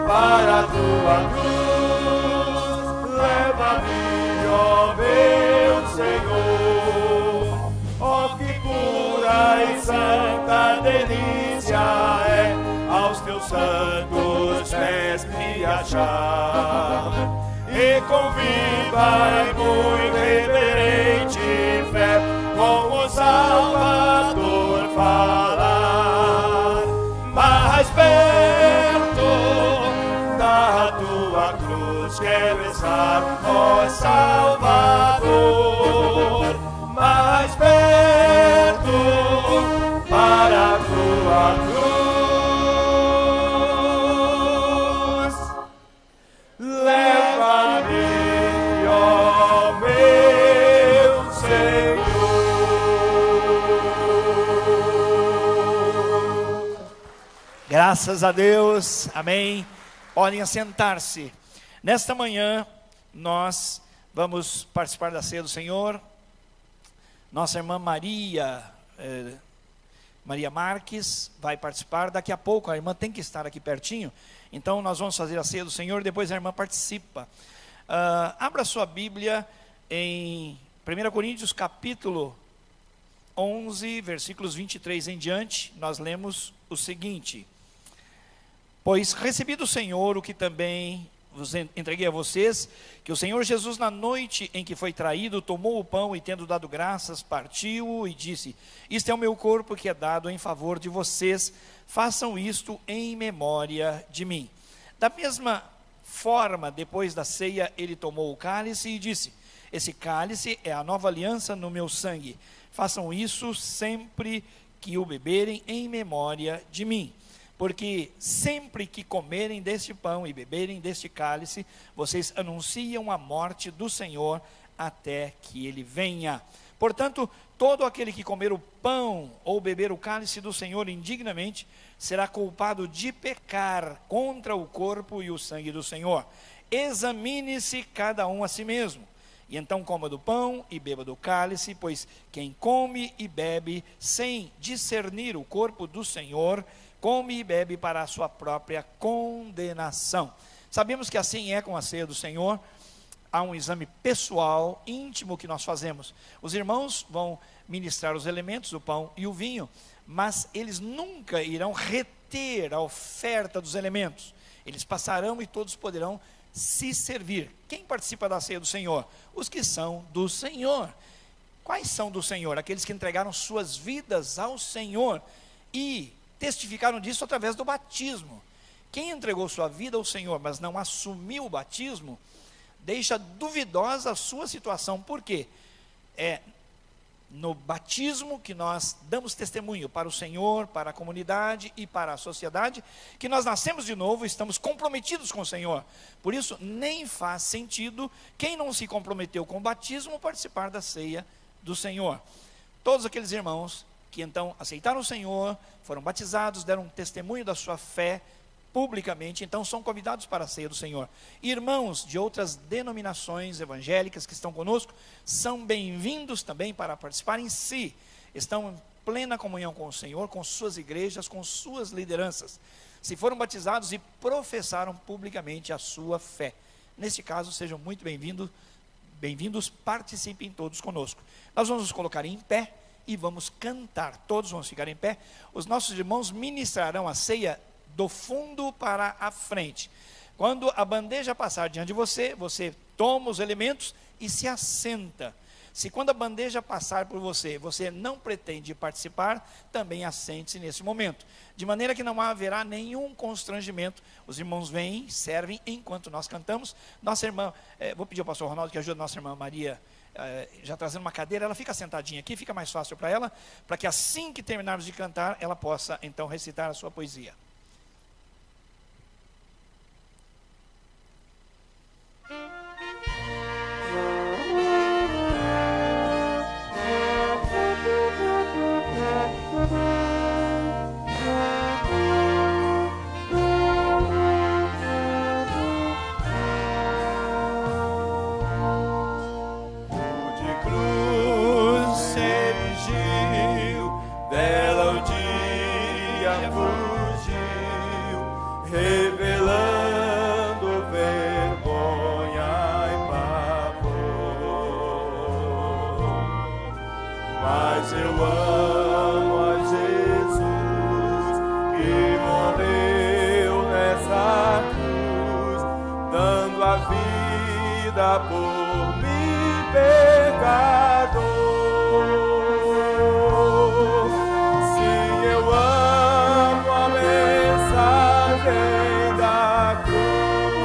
para a tua cruz, leva-me, ó meu Senhor. Ó que pura e santa delícia é aos teus santos pés me achar, e com viva e muito reverente fé com o Salvador falar. Mais perto da tua cruz quero estar, ó Salvador. Mais perto para a tua cruz, leva-me, ó meu Senhor. Graças a Deus, amém. Podem assentar-se. Nesta manhã, nós Vamos participar da ceia do Senhor. Nossa irmã Maria Marques vai participar. Daqui a pouco a irmã tem que estar aqui pertinho. Então nós vamos fazer a ceia do Senhor, depois a irmã participa. Abra sua Bíblia em 1 Coríntios capítulo 11, versículos 23 em diante. Nós lemos o seguinte: pois recebi do Senhor o que também vos entreguei a vocês, que o Senhor Jesus, na noite em que foi traído, tomou o pão e, tendo dado graças, partiu e disse: isto é o meu corpo que é dado em favor de vocês, façam isto em memória de mim. Da mesma forma, depois da ceia, ele tomou o cálice e disse: esse cálice é a nova aliança no meu sangue, façam isso sempre que o beberem em memória de mim. Porque sempre que comerem deste pão e beberem deste cálice, vocês anunciam a morte do Senhor até que ele venha. Portanto, todo aquele que comer o pão ou beber o cálice do Senhor indignamente, será culpado de pecar contra o corpo e o sangue do Senhor. Examine-se cada um a si mesmo, e então coma do pão e beba do cálice, pois quem come e bebe sem discernir o corpo do Senhor, come e bebe para a sua própria condenação. Sabemos que assim é com a ceia do Senhor. Há um exame pessoal, íntimo que nós fazemos. Os irmãos vão ministrar os elementos, o pão e o vinho, mas eles nunca irão reter a oferta dos elementos. Eles passarão e todos poderão se servir. Quem participa da ceia do Senhor? Os que são do Senhor. Quais são do Senhor? Aqueles que entregaram suas vidas ao Senhor e testificaram disso através do batismo. Quem entregou sua vida ao Senhor, mas não assumiu o batismo, deixa duvidosa a sua situação. Por quê? É no batismo que nós damos testemunho para o Senhor, para a comunidade e para a sociedade, que nós nascemos de novo, estamos comprometidos com o Senhor. Por isso, nem faz sentido quem não se comprometeu com o batismo participar da ceia do Senhor. Todos aqueles irmãos que então aceitaram o Senhor, foram batizados, deram um testemunho da sua fé publicamente, então são convidados para a ceia do Senhor. Irmãos de outras denominações evangélicas que estão conosco, são bem-vindos também para participar em si. Estão em plena comunhão com o Senhor, com suas igrejas, com suas lideranças. Se foram batizados e professaram publicamente a sua fé. Neste caso, sejam muito bem-vindos, participem todos conosco. Nós vamos nos colocar em pé e vamos cantar. Todos vamos ficar em pé. Os nossos irmãos ministrarão a ceia do fundo para a frente. Quando a bandeja passar diante de você, você toma os elementos e se assenta. Se quando a bandeja passar por você, você não pretende participar, também assente-se nesse momento. De maneira que não haverá nenhum constrangimento. Os irmãos vêm, servem enquanto nós cantamos. Nossa irmã, vou pedir ao pastor Ronaldo que ajude a nossa irmã Maria, já trazendo uma cadeira, ela fica sentadinha aqui, fica mais fácil para ela, para que assim que terminarmos de cantar, ela possa então recitar a sua poesia. Por mim, pecador. Se eu amo a mensagem da cruz,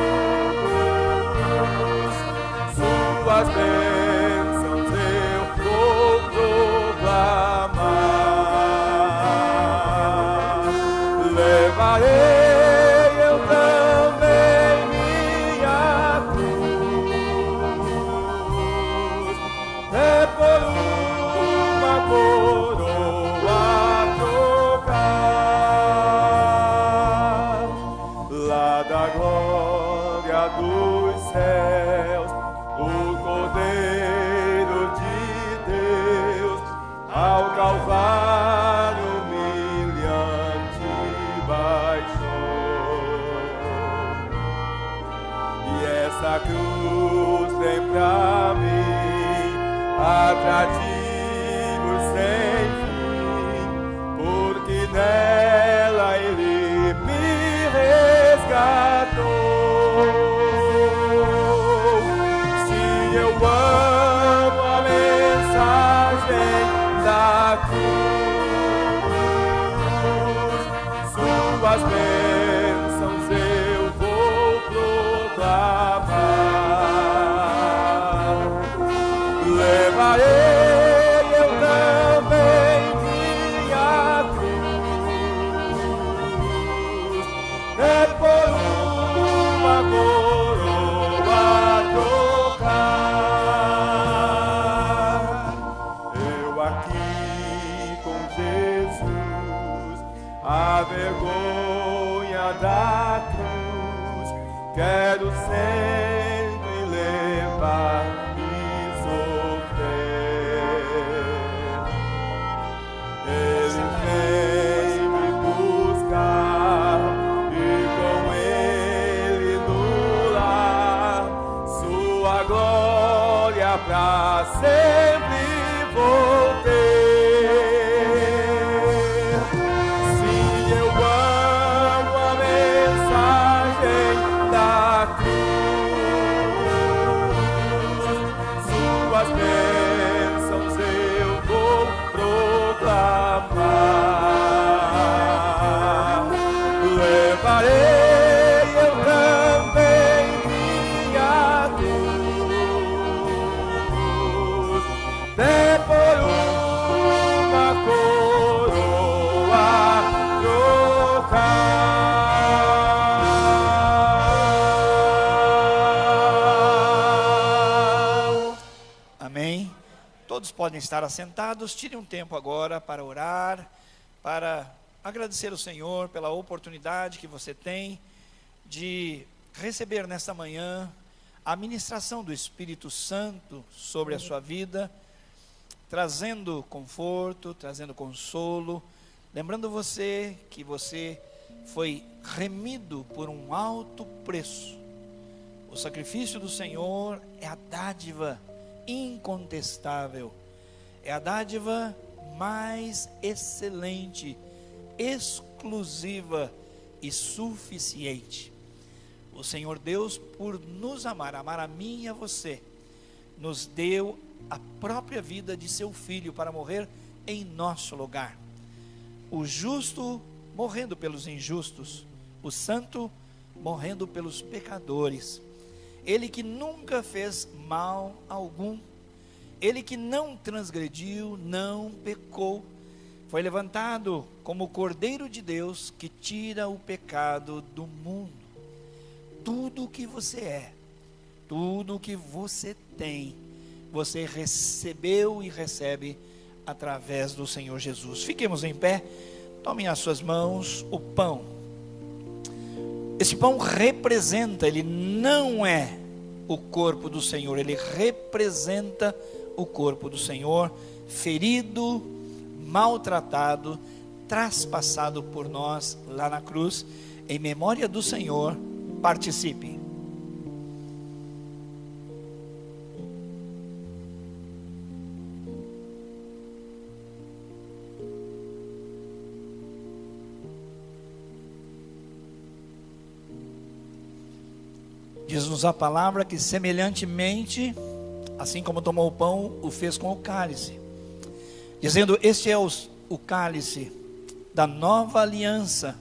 suas bênçãos eu vou proclamar. Levarei eu também minha cruz. cativo sem fim, porque nela Ele me resgatou. Se eu amo a mensagem da cruz, suas bênçãos eu vou proclamar. Levarei eu também minha cruz, é por uma coroa trocar. Eu aqui com Jesus, a vergonha da cruz, quero sempre levar e sofrer. Ele vem me buscar e com Ele no lar, sua glória pra sempre vou ter. Se eu amo a mensagem da cruz, suas bênçãos eu vou proclamar. Levarei eu também minha cruz, até por uma coroa trocar. Amém. Todos podem estar assentados. Tire um tempo agora para orar, para agradecer ao Senhor pela oportunidade que você tem de receber nesta manhã a ministração do Espírito Santo sobre a sua vida, trazendo conforto, trazendo consolo, lembrando você que você foi remido por um alto preço. O sacrifício do Senhor é a dádiva incontestável, é a dádiva mais excelente, exclusiva e suficiente. O Senhor Deus, por nos amar a mim e a você, nos deu a própria vida de seu Filho para morrer em nosso lugar. O justo morrendo pelos injustos, o santo morrendo pelos pecadores. Ele que nunca fez mal algum, ele que não transgrediu, não pecou, foi levantado como o Cordeiro de Deus que tira o pecado do mundo. Tudo o que você é, tudo o que você tem, você recebeu e recebe através do Senhor Jesus. Fiquemos em pé, tomem as suas mãos o pão. Esse pão representa, ele não é o corpo do Senhor, ele representa o corpo do Senhor, ferido, maltratado, traspassado por nós lá na cruz. Em memória do Senhor, participe. Diz-nos a palavra que semelhantemente, assim como tomou o pão, o fez com o cálice, dizendo: este é o cálice da nova aliança,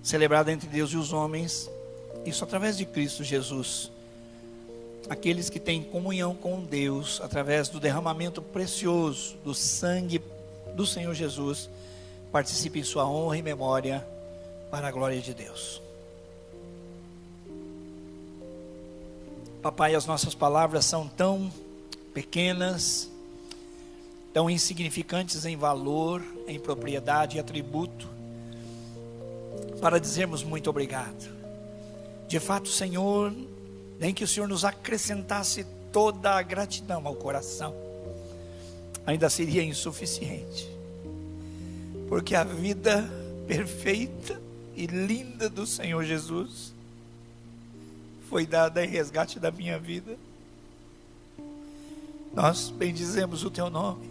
celebrada entre Deus e os homens, isso através de Cristo Jesus. Aqueles que têm comunhão com Deus, através do derramamento precioso do sangue do Senhor Jesus, participem em sua honra e memória, para a glória de Deus. Papai, as nossas palavras são tão pequenas, tão insignificantes em valor, em propriedade e atributo, para dizermos muito obrigado. De fato, Senhor, nem que o Senhor nos acrescentasse toda a gratidão ao coração, ainda seria insuficiente, porque a vida perfeita e linda do Senhor Jesus foi dada em resgate da minha vida. Nós bendizemos o teu nome,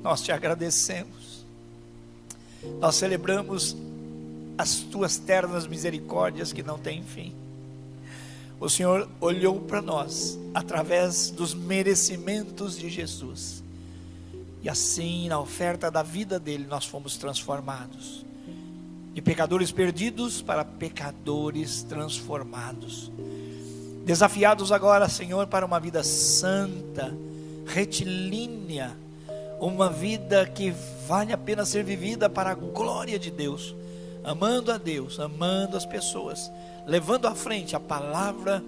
nós te agradecemos, nós celebramos as tuas ternas misericórdias que não têm fim. O Senhor olhou para nós através dos merecimentos de Jesus, e assim, na oferta da vida dele, nós fomos transformados de pecadores perdidos para pecadores transformados, desafiados agora, Senhor, para uma vida santa, retilínea, uma vida que vale a pena ser vivida para a glória de Deus, amando a Deus, amando as pessoas, levando à frente a palavra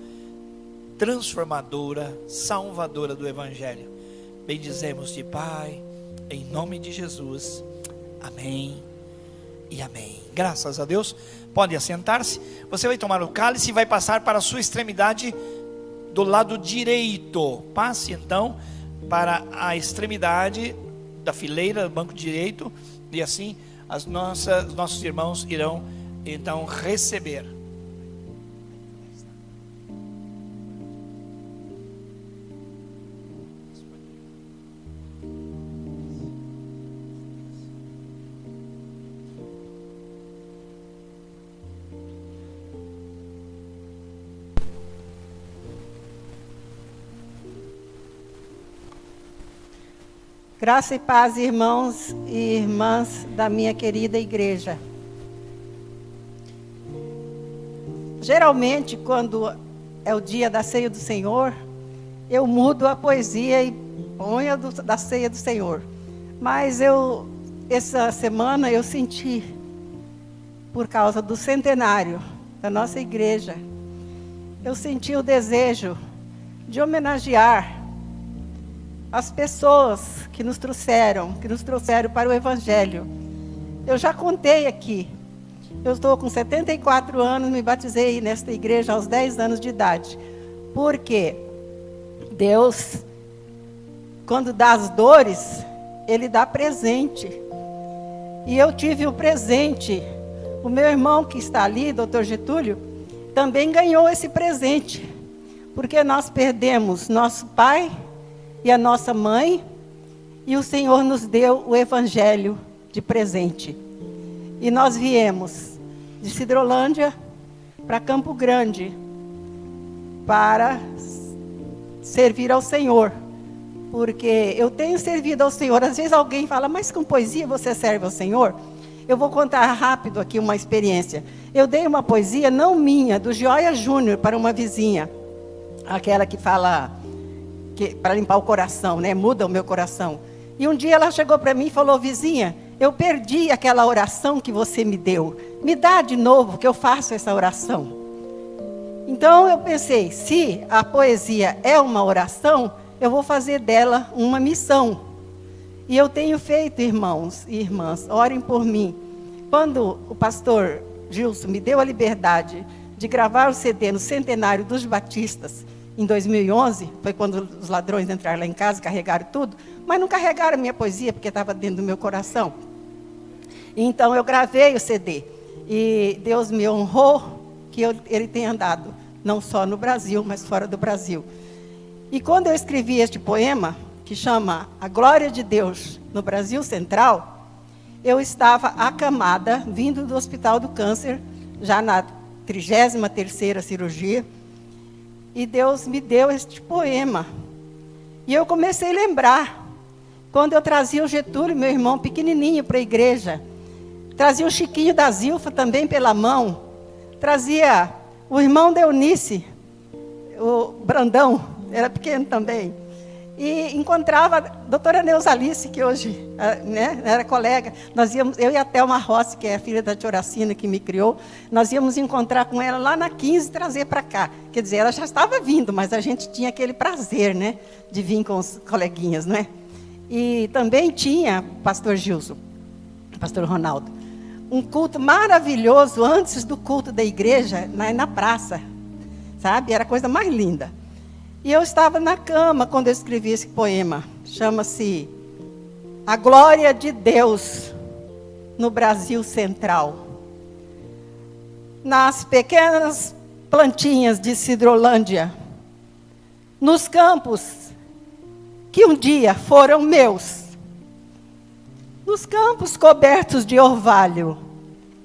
transformadora, salvadora do Evangelho. Bendizemos-te, Pai, em nome de Jesus. Amém e amém. Graças a Deus. Pode assentar-se. Você vai tomar o cálice e vai passar para a sua extremidade do lado direito. Passe então para a extremidade da fileira do banco direito, e assim nossos irmãos irão então receber. Graça e paz, irmãos e irmãs da minha querida igreja. Geralmente, quando é o dia da ceia do Senhor, eu mudo a poesia e ponho da ceia do Senhor. Mas essa semana eu senti, por causa do centenário da nossa igreja, eu senti o desejo de homenagear as pessoas que nos trouxeram para o Evangelho. Eu já contei aqui, eu estou com 74 anos, me batizei nesta igreja aos 10 anos de idade, porque Deus, quando dá as dores, Ele dá presente, e eu tive o presente. O meu irmão que está ali, Dr. Getúlio, também ganhou esse presente, porque nós perdemos nosso pai e a nossa mãe, e o Senhor nos deu o Evangelho de presente. E nós viemos de Sidrolândia para Campo Grande para servir ao Senhor, porque eu tenho servido ao Senhor. Às vezes alguém fala, mas com poesia você serve ao Senhor? Eu vou contar rápido aqui uma experiência. Eu dei uma poesia, não minha, do Gioia Júnior, para uma vizinha, aquela que fala para limpar o coração, né? Muda o meu coração. E um dia ela chegou para mim e falou, vizinha, eu perdi aquela oração que você me deu. Me dá de novo que eu faço essa oração. Então eu pensei, se a poesia é uma oração, eu vou fazer dela uma missão. E eu tenho feito, irmãos e irmãs, orem por mim. Quando o pastor Gilson me deu a liberdade de gravar o CD no centenário dos Batistas, em 2011, foi quando os ladrões entraram lá em casa, carregaram tudo, mas não carregaram a minha poesia, porque estava dentro do meu coração. Então eu gravei o CD, e Deus me honrou que Ele tenha andado, não só no Brasil, mas fora do Brasil. E quando eu escrevi este poema, que chama A Glória de Deus no Brasil Central, eu estava acamada, vindo do Hospital do Câncer, já na 33ª cirurgia, e Deus me deu este poema. E eu comecei a lembrar, quando eu trazia o Getúlio, meu irmão pequenininho, para a igreja, trazia o Chiquinho da Zilfa também pela mão, trazia o irmão da Eunice, o Brandão, era pequeno também, e encontrava a doutora Neusalice, que hoje, né, era colega. Nós íamos, eu e a Thelma Rossi, que é a filha da tia Horacina, que me criou, nós íamos encontrar com ela lá na 15 e trazer para cá. Quer dizer, ela já estava vindo, mas a gente tinha aquele prazer, né, de vir com os coleguinhas, né? E também tinha, pastor Gilson, pastor Ronaldo, um culto maravilhoso antes do culto da igreja, na praça, sabe? Era a coisa mais linda. E eu estava na cama quando eu escrevi esse poema. Chama-se A Glória de Deus no Brasil Central. Nas pequenas plantinhas de Sidrolândia, nos campos que um dia foram meus. Nos campos cobertos de orvalho,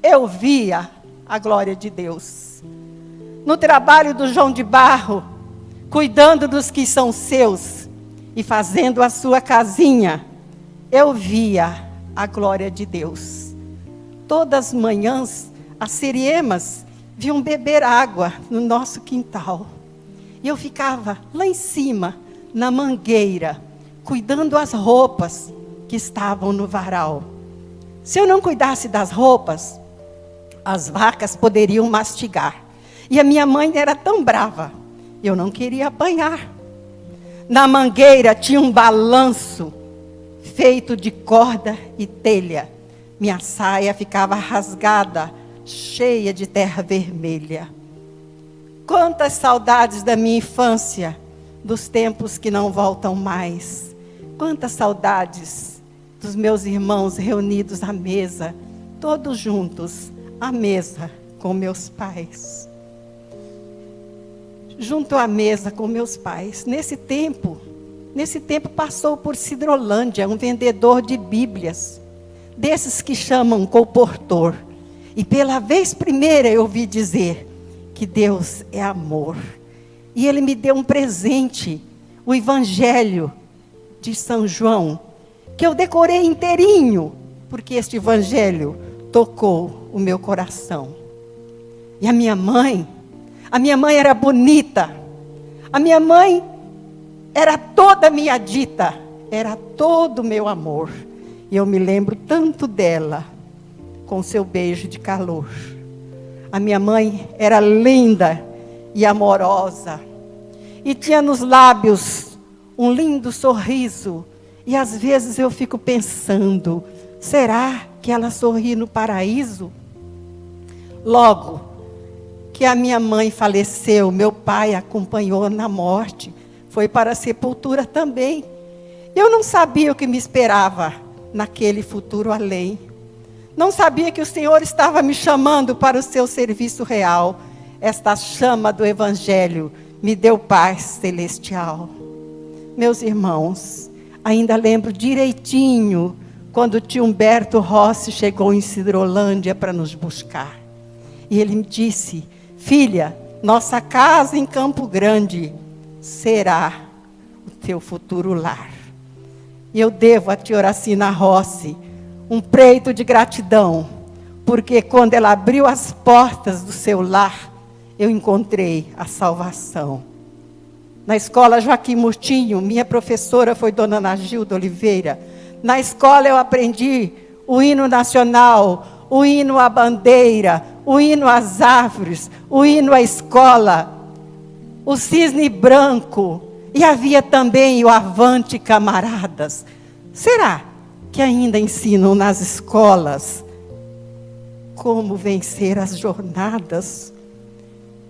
eu via a glória de Deus. No trabalho do João de Barro, cuidando dos que são seus e fazendo a sua casinha, eu via a glória de Deus. Todas as manhãs, as siriemas vinham beber água no nosso quintal. E eu ficava lá em cima, na mangueira, cuidando as roupas que estavam no varal. Se eu não cuidasse das roupas, as vacas poderiam mastigar. E a minha mãe era tão brava, eu não queria apanhar. Na mangueira tinha um balanço feito de corda e telha. Minha saia ficava rasgada, cheia de terra vermelha. Quantas saudades da minha infância, dos tempos que não voltam mais. Quantas saudades dos meus irmãos reunidos à mesa, todos juntos, à mesa com meus pais. Junto à mesa com meus pais. Nesse tempo passou por Sidrolândia um vendedor de Bíblias, desses que chamam colportor. E pela vez primeira eu ouvi dizer que Deus é amor. E ele me deu um presente, o Evangelho de São João, que eu decorei inteirinho, porque este Evangelho tocou o meu coração. E a minha mãe era bonita, a minha mãe era toda minha dita, era todo o meu amor. E eu me lembro tanto dela, com seu beijo de calor. A minha mãe era linda e amorosa, e tinha nos lábios um lindo sorriso. E às vezes eu fico pensando, será que ela sorri no paraíso? Logo que a minha mãe faleceu, meu pai acompanhou na morte, foi para a sepultura também. Eu não sabia o que me esperava naquele futuro além. Não sabia que o Senhor estava me chamando para o seu serviço real. Esta chama do Evangelho me deu paz celestial. Meus irmãos, ainda lembro direitinho quando o tio Humberto Rossi chegou em Sidrolândia para nos buscar. E ele me disse, filha, nossa casa em Campo Grande será o teu futuro lar. E eu devo a tia Horacina Rossi um preito de gratidão, porque quando ela abriu as portas do seu lar, eu encontrei a salvação. Na escola Joaquim Murtinho, minha professora foi Dona Ana Gilda Oliveira. Na escola eu aprendi o hino nacional, o hino à bandeira, o hino às árvores, o hino à escola, o cisne branco, e havia também o avante camaradas. Será que ainda ensinam nas escolas como vencer as jornadas?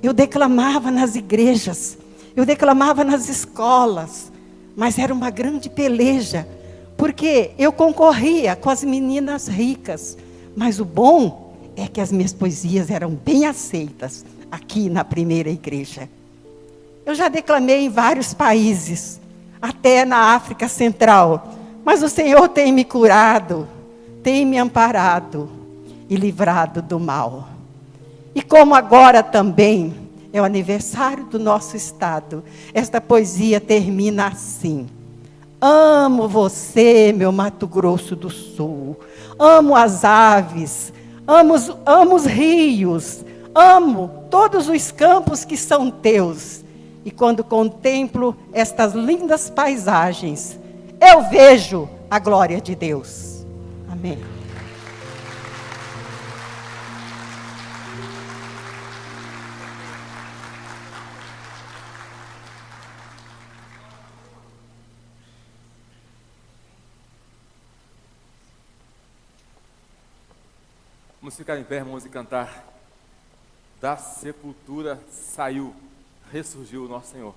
Eu declamava nas igrejas, eu declamava nas escolas, mas era uma grande peleja, porque eu concorria com as meninas ricas, mas o bom é que as minhas poesias eram bem aceitas aqui na primeira igreja. Eu já declamei em vários países, até na África Central, mas o Senhor tem me curado, tem me amparado e livrado do mal. E como agora também é o aniversário do nosso estado, esta poesia termina assim. Amo você, meu Mato Grosso do Sul. Amo as aves, amo os rios, amo todos os campos que são teus. E quando contemplo estas lindas paisagens, eu vejo a glória de Deus. Amém. Vamos ficar em pé, irmãos, e cantar. Da sepultura saiu, ressurgiu o nosso Senhor.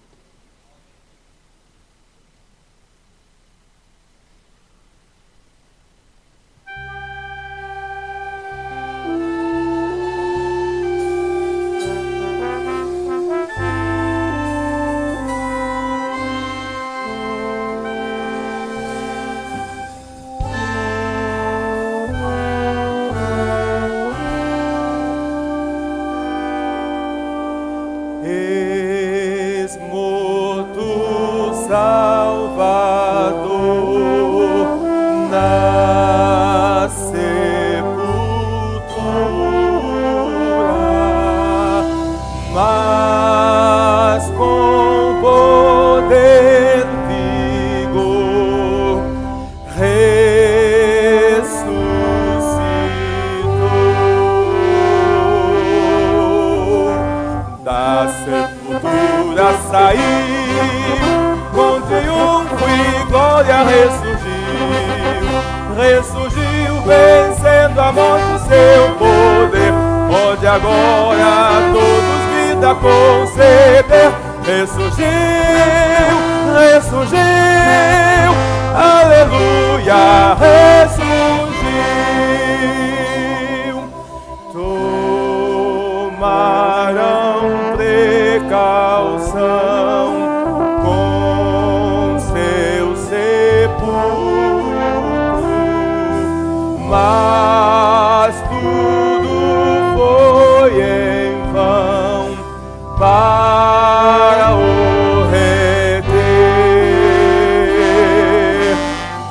ressurgiu, vencendo a morte, o seu poder pode agora a todos vida conceder. Ressurgiu, ressurgiu, aleluia, ressurgiu. Tomarão precaução com seu sepulcro, mas tudo foi em vão para o reter.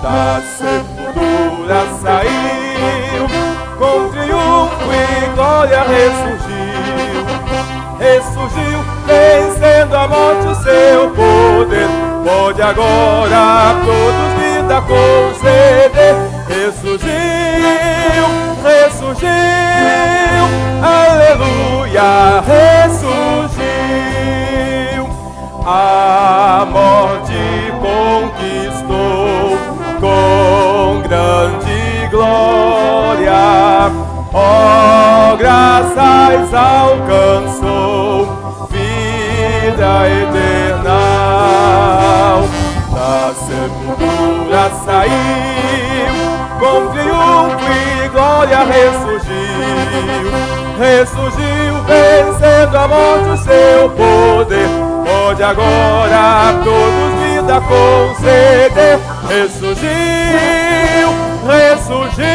Da sepultura saiu, com triunfo e glória ressurgiu, ressurgiu, vencendo a morte, o seu poder pode agora a todos vida conceder. Ressurgiu, ressurgiu, aleluia, ressurgiu. A morte conquistou com grande glória, ó, graças alcançou vida eternal. Da sepultura saiu, com triunfo e glória ressurgiu, ressurgiu, vencendo a morte, o seu poder pode agora a todos vida conceder. Ressurgiu, ressurgiu.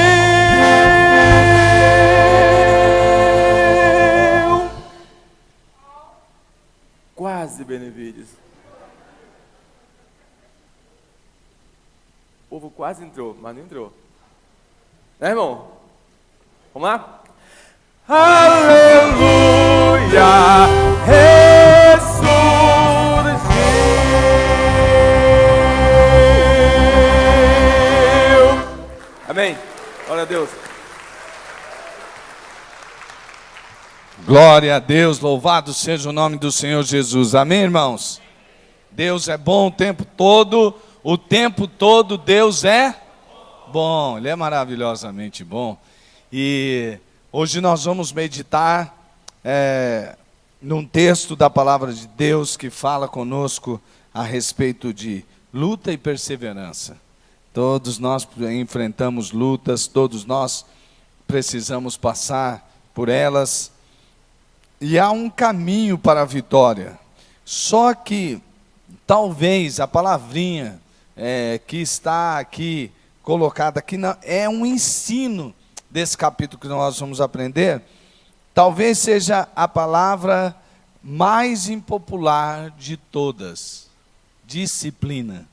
Quase, Benevides. O povo quase entrou, mas não entrou. Né, irmão? Vamos lá? Aleluia, ressurgiu. Amém. Glória a Deus. Glória a Deus, louvado seja o nome do Senhor Jesus. Amém, irmãos? Deus é bom o tempo todo Deus é bom, Ele é maravilhosamente bom. E hoje nós vamos meditar num texto da palavra de Deus que fala conosco a respeito de luta e perseverança. Todos nós enfrentamos lutas, todos nós precisamos passar por elas, e há um caminho para a vitória. Só que talvez a palavrinha que está aqui colocada aqui é um ensino desse capítulo que nós vamos aprender. Talvez seja a palavra mais impopular de todas: disciplina.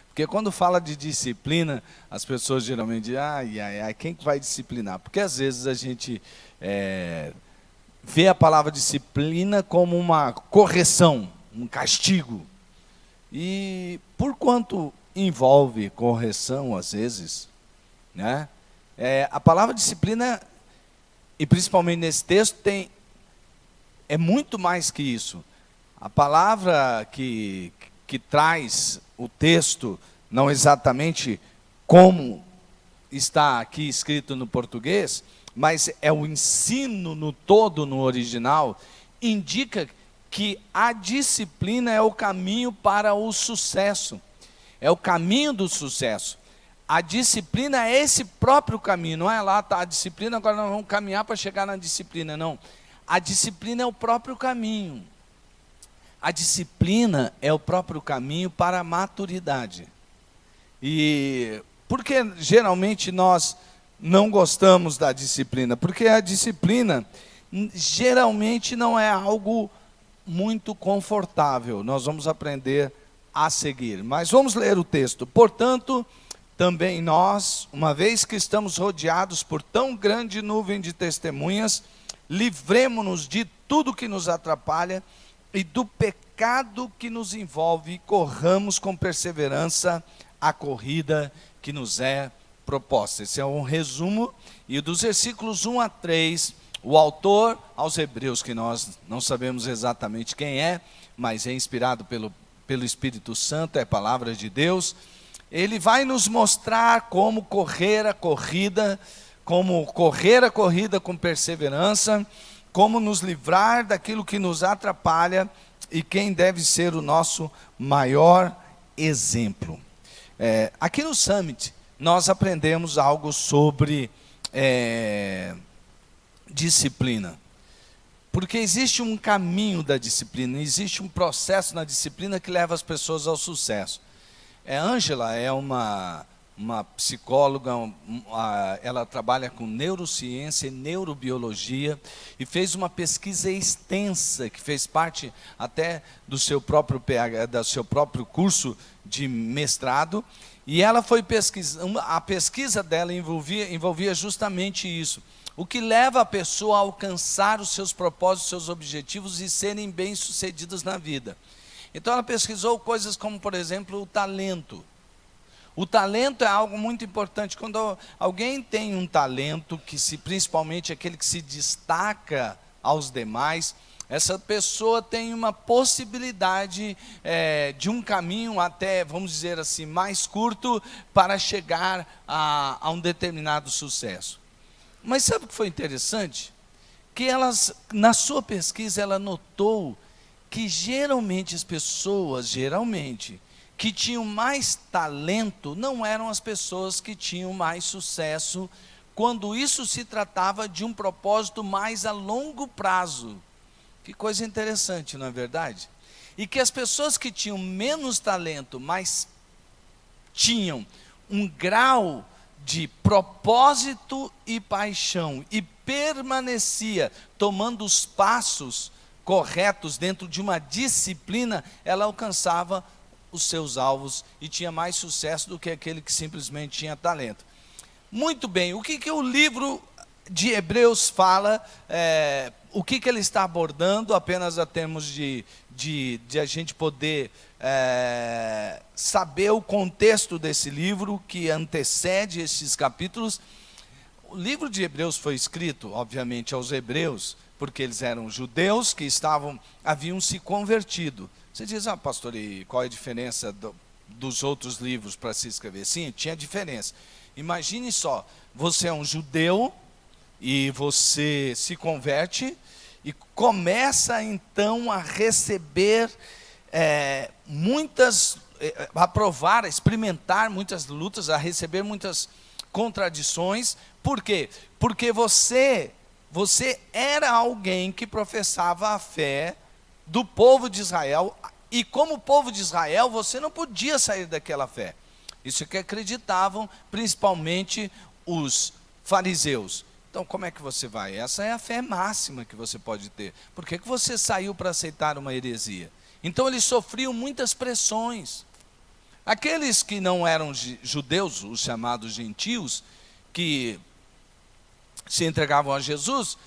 Porque quando fala de disciplina, as pessoas geralmente dizem: ai, quem que vai disciplinar? Porque às vezes a gente vê a palavra disciplina como uma correção, um castigo. E por quanto envolve correção, às vezes, né? A palavra disciplina, e principalmente nesse texto, é muito mais que isso. A palavra que traz o texto, não exatamente como está aqui escrito no português, mas é o ensino no todo, no original, indica que a disciplina é o caminho para o sucesso, é o caminho do sucesso. A disciplina é esse próprio caminho, não é lá tá a disciplina, agora nós vamos caminhar para chegar na disciplina, não. A disciplina é o próprio caminho. A disciplina é o próprio caminho para a maturidade. E por que geralmente nós não gostamos da disciplina? Porque a disciplina geralmente não é algo muito confortável. Nós vamos aprender a seguir. Mas vamos ler o texto. Portanto, também nós, uma vez que estamos rodeados por tão grande nuvem de testemunhas, livremo-nos de tudo que nos atrapalha e do pecado que nos envolve, e corramos com perseverança a corrida que nos é proposta. Esse é um resumo, e dos versículos 1 a 3, o autor aos Hebreus, que nós não sabemos exatamente quem é, mas é inspirado pelo Espírito Santo, é a palavra de Deus. ele vai nos mostrar como correr a corrida com perseverança, como nos livrar daquilo que nos atrapalha e quem deve ser o nosso maior exemplo. Aqui no Summit, nós aprendemos algo sobre disciplina. Porque existe um caminho da disciplina, existe um processo na disciplina que leva as pessoas ao sucesso. Ângela é uma psicóloga, ela trabalha com neurociência e neurobiologia e fez uma pesquisa extensa, que fez parte até do seu próprio curso de mestrado, e ela foi pesquisando, a pesquisa dela envolvia justamente isso. O que leva a pessoa a alcançar os seus propósitos, seus objetivos e serem bem-sucedidos na vida. Então ela pesquisou coisas como, por exemplo, o talento. O talento é algo muito importante. Quando alguém tem um talento, principalmente aquele que se destaca aos demais, essa pessoa tem uma possibilidade de um caminho até, vamos dizer assim, mais curto para chegar a um determinado sucesso. Mas sabe o que foi interessante? Que na sua pesquisa, ela notou que geralmente as pessoas, que tinham mais talento, não eram as pessoas que tinham mais sucesso, quando isso se tratava de um propósito mais a longo prazo. Que coisa interessante, não é verdade? E que as pessoas que tinham menos talento, mas tinham um grau de propósito e paixão, e permanecia tomando os passos corretos dentro de uma disciplina, ela alcançava os seus alvos e tinha mais sucesso do que aquele que simplesmente tinha talento. Muito bem, o que o livro de Hebreus fala, o que ele está abordando, apenas a termos de a gente poder saber o contexto desse livro que antecede esses capítulos. O livro de Hebreus foi escrito, obviamente, aos hebreus, porque eles eram judeus que haviam se convertido. Você diz, pastor, e qual é a diferença dos outros livros para se escrever? Sim, tinha diferença. Imagine só, você é um judeu e você se converte e começa então a receber a experimentar muitas lutas, a receber muitas contradições. Por quê? Porque você era alguém que professava a fé do povo de Israel, e como povo de Israel, você não podia sair daquela fé. Isso que acreditavam, principalmente os fariseus. Então, como é que você vai? Essa é a fé máxima que você pode ter. Por que você saiu para aceitar uma heresia? Então, eles sofriam muitas pressões. Aqueles que não eram judeus, os chamados gentios, que se entregavam a Jesus,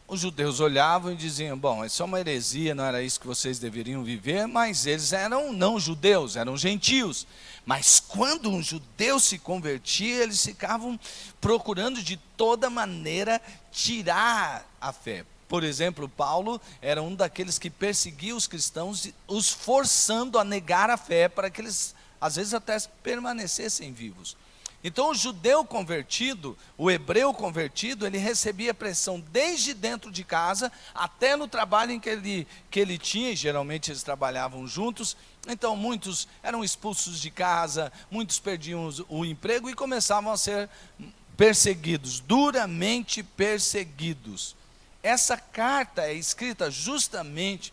os judeus olhavam e diziam, bom, isso é uma heresia, não era isso que vocês deveriam viver, mas eles eram não judeus, eram gentios. Mas quando um judeu se convertia, eles ficavam procurando de toda maneira tirar a fé. Por exemplo, Paulo era um daqueles que perseguia os cristãos, os forçando a negar a fé, para que eles, às vezes, até permanecessem vivos. Então o judeu convertido, o hebreu convertido, ele recebia pressão desde dentro de casa, até no trabalho que ele tinha, e geralmente eles trabalhavam juntos. Então muitos eram expulsos de casa, muitos perdiam o emprego e começavam a ser perseguidos, duramente perseguidos. Essa carta é escrita justamente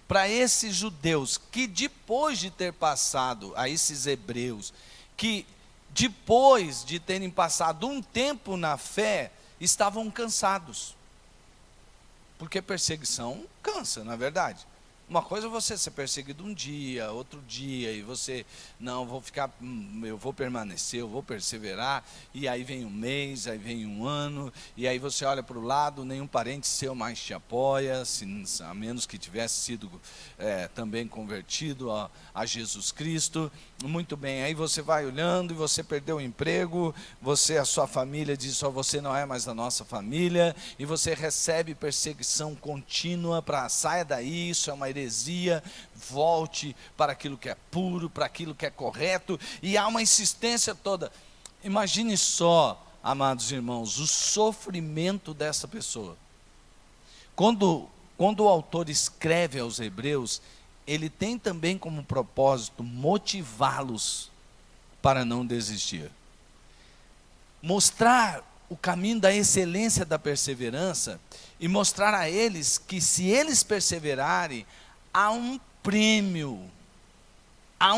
para esses judeus, que depois de ter passado, a esses hebreus, que depois de terem passado um tempo na fé, estavam cansados. Porque perseguição cansa, não é verdade? Uma coisa é você ser perseguido um dia, outro dia, e você, não, eu vou permanecer, eu vou perseverar, e aí vem um mês, aí vem um ano, e aí você olha para o lado, nenhum parente seu mais te apoia, a menos que tivesse sido também convertido a Jesus Cristo. Muito bem, aí você vai olhando e você perdeu o emprego, a sua família diz, você não é mais da nossa família, e você recebe perseguição contínua saia daí, isso é uma heresia, volte para aquilo que é puro, para aquilo que é correto, e há uma insistência toda. Imagine só, amados irmãos, o sofrimento dessa pessoa. Quando o autor escreve aos Hebreus, ele tem também como propósito motivá-los para não desistir. Mostrar o caminho da excelência da perseverança e mostrar a eles que, se eles perseverarem, há um prêmio, há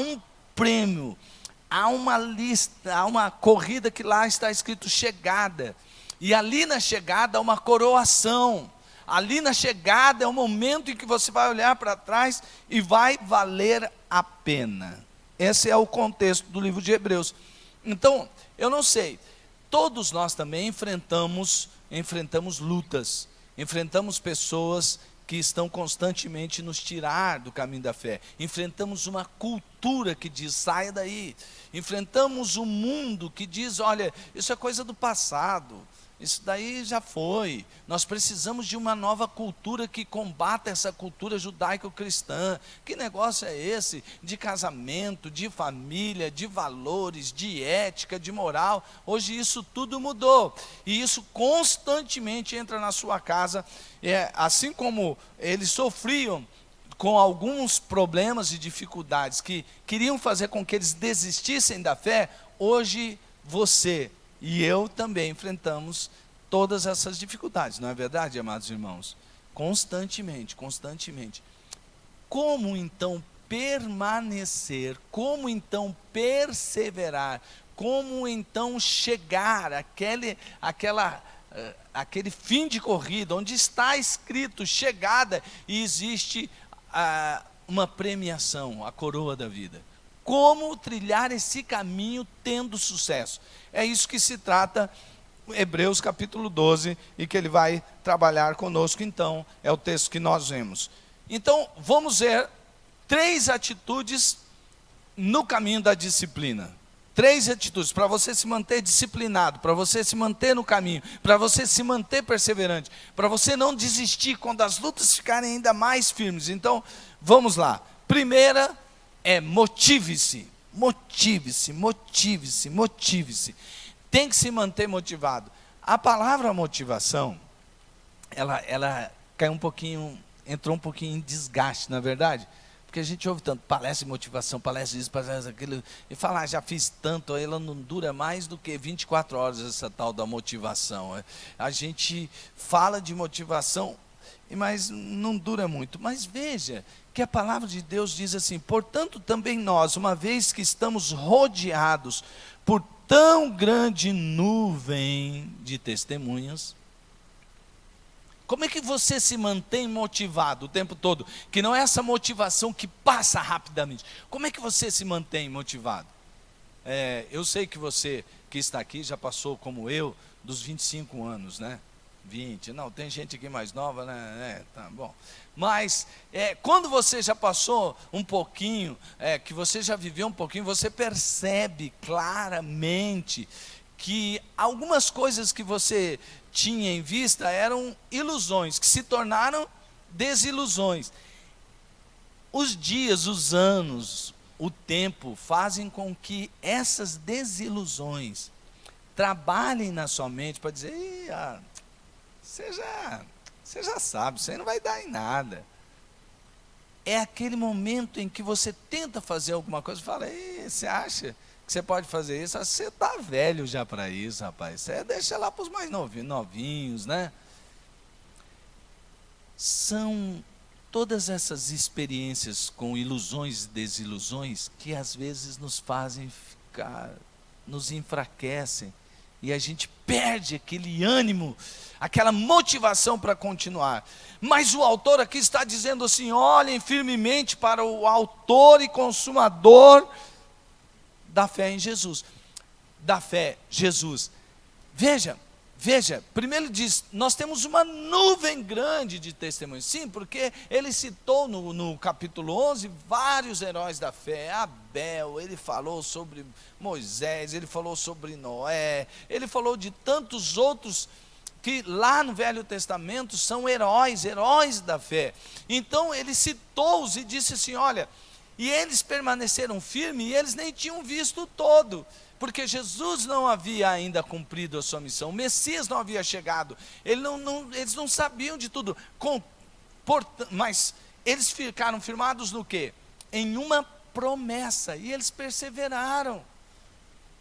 uma lista, há uma corrida que lá está escrito chegada, e ali na chegada há uma coroação. Ali na chegada é o momento em que você vai olhar para trás e vai valer a pena. Esse é o contexto do livro de Hebreus. Então, eu não sei, todos nós também enfrentamos lutas, enfrentamos pessoas que estão constantemente nos tirar do caminho da fé, enfrentamos uma cultura que diz, saia daí, enfrentamos um mundo que diz, olha, isso é coisa do passado, isso daí já foi, nós precisamos de uma nova cultura que combata essa cultura judaico-cristã. Que negócio é esse de casamento, de família, de valores, de ética, de moral? Hoje isso tudo mudou, e isso constantemente entra na sua casa, assim como eles sofriam com alguns problemas e dificuldades que queriam fazer com que eles desistissem da fé. Hoje você e eu também enfrentamos todas essas dificuldades, não é verdade, amados irmãos? Constantemente. Como então permanecer? Como então perseverar? Como então chegar àquele fim de corrida, onde está escrito chegada, e existe uma premiação, a coroa da vida? Como trilhar esse caminho tendo sucesso? É isso que se trata Hebreus capítulo 12, e que ele vai trabalhar conosco. Então, é o texto que nós vemos. Então, vamos ver 3 atitudes no caminho da disciplina. 3 atitudes para você se manter disciplinado, para você se manter no caminho, para você se manter perseverante, para você não desistir quando as lutas ficarem ainda mais firmes. Então, vamos lá. Primeira é motive-se. Tem que se manter motivado. A palavra motivação, ela caiu um pouquinho, entrou um pouquinho em desgaste, na verdade, porque a gente ouve tanto, palestra de motivação, palestra disso, palestra aquilo, e fala, já fiz tanto, ela não dura mais do que 24 horas essa tal da motivação. A gente fala de motivação, mas não dura muito. Mas veja que a palavra de Deus diz assim: portanto também nós, uma vez que estamos rodeados por tão grande nuvem de testemunhas. Como é que você se mantém motivado o tempo todo? Que não é essa motivação que passa rapidamente. Como é que você se mantém motivado? Eu sei que você que está aqui já passou, como eu, dos 25 anos, né? 20, não, tem gente aqui mais nova, né? Tá bom. Mas, quando você já passou um pouquinho, que você já viveu um pouquinho, você percebe claramente que algumas coisas que você tinha em vista eram ilusões, que se tornaram desilusões. Os dias, os anos, o tempo fazem com que essas desilusões trabalhem na sua mente para dizer, você já sabe, isso aí não vai dar em nada. É aquele momento em que você tenta fazer alguma coisa e fala, você acha que você pode fazer isso? Você está velho já para isso, rapaz. Você deixa lá para os mais novinhos, né? São todas essas experiências com ilusões e desilusões que às vezes nos fazem ficar, nos enfraquecem, e a gente perde aquele ânimo, aquela motivação para continuar. Mas o autor aqui está dizendo assim: olhem firmemente para o autor e consumador da fé em Jesus. Da fé, Jesus. Veja, primeiro diz, nós temos uma nuvem grande de testemunhos. Sim, porque ele citou no capítulo 11 vários heróis da fé. Abel, ele falou sobre Moisés, ele falou sobre Noé, ele falou de tantos outros que lá no Velho Testamento são heróis da fé. Então ele citou-os e disse assim, olha, e eles permaneceram firmes e eles nem tinham visto todo, porque Jesus não havia ainda cumprido a sua missão, o Messias não havia chegado, eles não sabiam de tudo, mas eles ficaram firmados no quê? Em uma promessa, e eles perseveraram.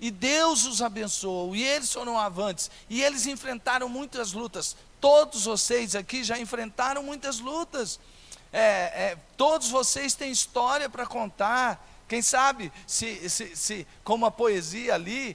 E Deus os abençoou, e eles foram avantes, e eles enfrentaram muitas lutas. Todos vocês aqui já enfrentaram muitas lutas. Todos vocês têm história para contar. Quem sabe, se como a poesia ali,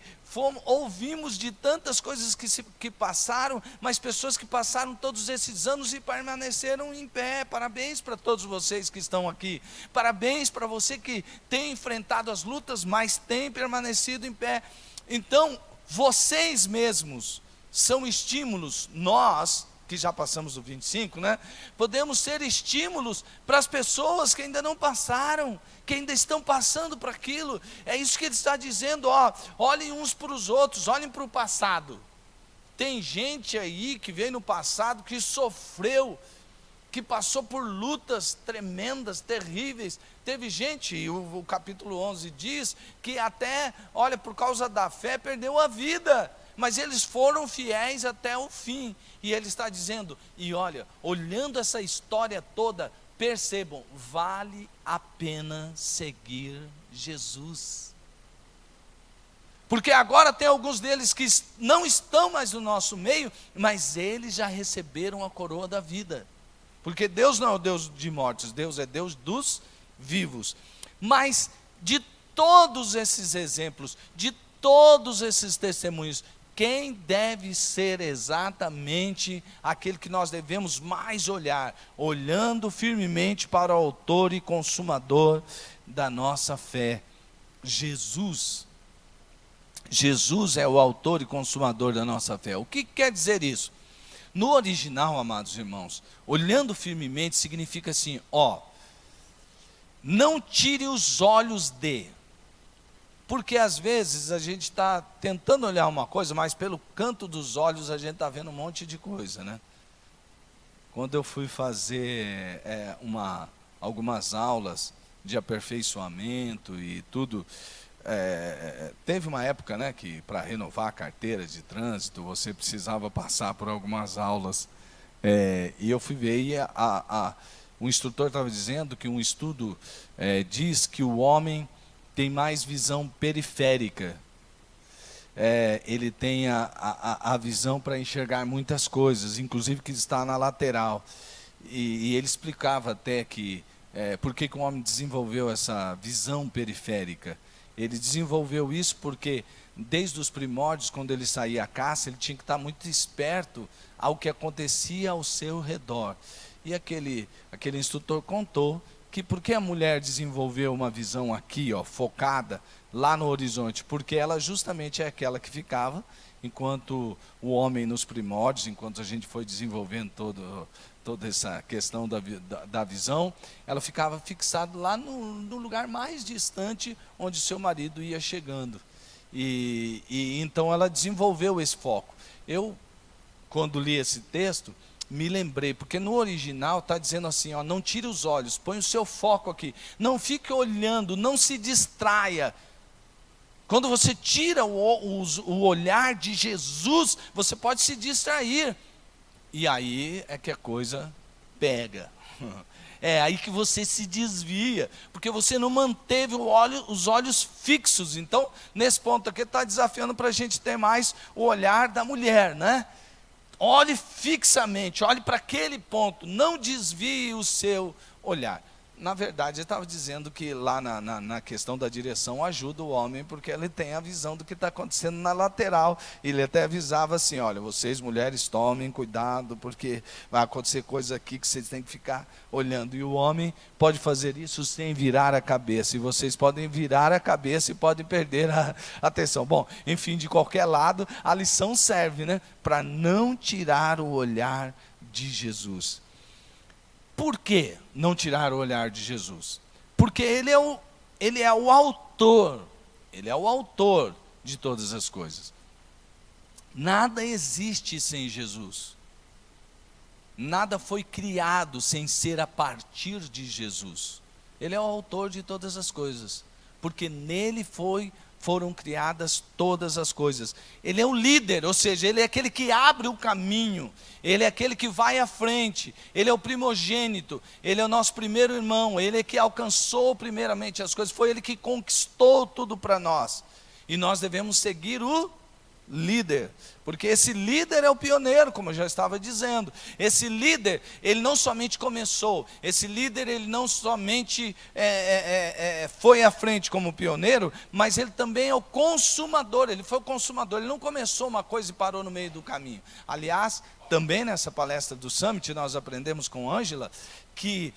ouvimos de tantas coisas que passaram, mas pessoas que passaram todos esses anos e permaneceram em pé. Parabéns para todos vocês que estão aqui. Parabéns para você que tem enfrentado as lutas, mas tem permanecido em pé. Então, vocês mesmos são estímulos. Nós, que já passamos do 25, né? Podemos ser estímulos para as pessoas que ainda não passaram, que ainda estão passando por aquilo. É isso que ele está dizendo, ó, olhem uns para os outros, olhem para o passado. Tem gente aí que veio no passado, que sofreu, que passou por lutas tremendas, terríveis. Teve gente, e o capítulo 11 diz, que até, olha, por causa da fé, perdeu a vida. Mas eles foram fiéis até o fim. E ele está dizendo, e olha, olhando essa história toda, percebam, vale a pena seguir Jesus. Porque agora tem alguns deles que não estão mais no nosso meio, mas eles já receberam a coroa da vida. Porque Deus não é o Deus de mortos, Deus é Deus dos vivos. Mas de todos esses exemplos, de todos esses testemunhos, quem deve ser exatamente aquele que nós devemos mais olhar? Olhando firmemente para o autor e consumador da nossa fé, Jesus. Jesus é o autor e consumador da nossa fé. O que quer dizer isso? No original, amados irmãos, olhando firmemente significa assim, ó, não tire os olhos de... Porque às vezes a gente está tentando olhar uma coisa, mas pelo canto dos olhos a gente está vendo um monte de coisa, né? Quando eu fui fazer algumas aulas de aperfeiçoamento e tudo, teve uma época, né, que para renovar a carteira de trânsito você precisava passar por algumas aulas, e eu fui ver e o instrutor estava dizendo que um estudo diz que o homem tem mais visão periférica. Ele tem a visão para enxergar muitas coisas, inclusive que está na lateral. E ele explicava até que, por que o homem desenvolveu essa visão periférica. Ele desenvolveu isso porque, desde os primórdios, quando ele saía à caça, ele tinha que estar muito esperto ao que acontecia ao seu redor. E aquele instrutor contou que porque a mulher desenvolveu uma visão aqui, ó, focada lá no horizonte, porque ela justamente é aquela que ficava, enquanto o homem nos primórdios, enquanto a gente foi desenvolvendo toda essa questão da visão, ela ficava fixada lá no lugar mais distante onde seu marido ia chegando. E então ela desenvolveu esse foco. Eu, quando li esse texto, me lembrei, porque no original está dizendo assim, ó, não tire os olhos, põe o seu foco aqui, não fique olhando, não se distraia. Quando você tira o olhar de Jesus, você pode se distrair, e aí é que a coisa pega, é aí que você se desvia, porque você não manteve os olhos fixos. Então, nesse ponto aqui, está desafiando para a gente ter mais o olhar da mulher, né? Olhe fixamente, olhe para aquele ponto, não desvie o seu olhar. Na verdade, ele estava dizendo que lá na questão da direção ajuda o homem, porque ele tem a visão do que está acontecendo na lateral. Ele até avisava assim, olha, vocês mulheres tomem cuidado, porque vai acontecer coisa aqui que vocês têm que ficar olhando. E o homem pode fazer isso sem virar a cabeça, e vocês podem virar a cabeça e podem perder a atenção. Bom, enfim, de qualquer lado, a lição serve, né, para não tirar o olhar de Jesus. Por que não tirar o olhar de Jesus? Porque ele é o autor de todas as coisas. Nada existe sem Jesus. Nada foi criado sem ser a partir de Jesus. Ele é o autor de todas as coisas, porque nele foram criadas todas as coisas. Ele é o líder, ou seja, ele é aquele que abre o caminho, ele é aquele que vai à frente, ele é o primogênito, ele é o nosso primeiro irmão, ele é que alcançou primeiramente as coisas, foi ele que conquistou tudo para nós. E nós devemos seguir o líder, porque esse líder é o pioneiro, como eu já estava dizendo. Esse líder, ele não somente começou, esse líder, ele não somente foi à frente como pioneiro, mas ele também é o consumador. Ele foi o consumador, ele não começou uma coisa e parou no meio do caminho. Aliás, também nessa palestra do Summit, nós aprendemos com Ângela que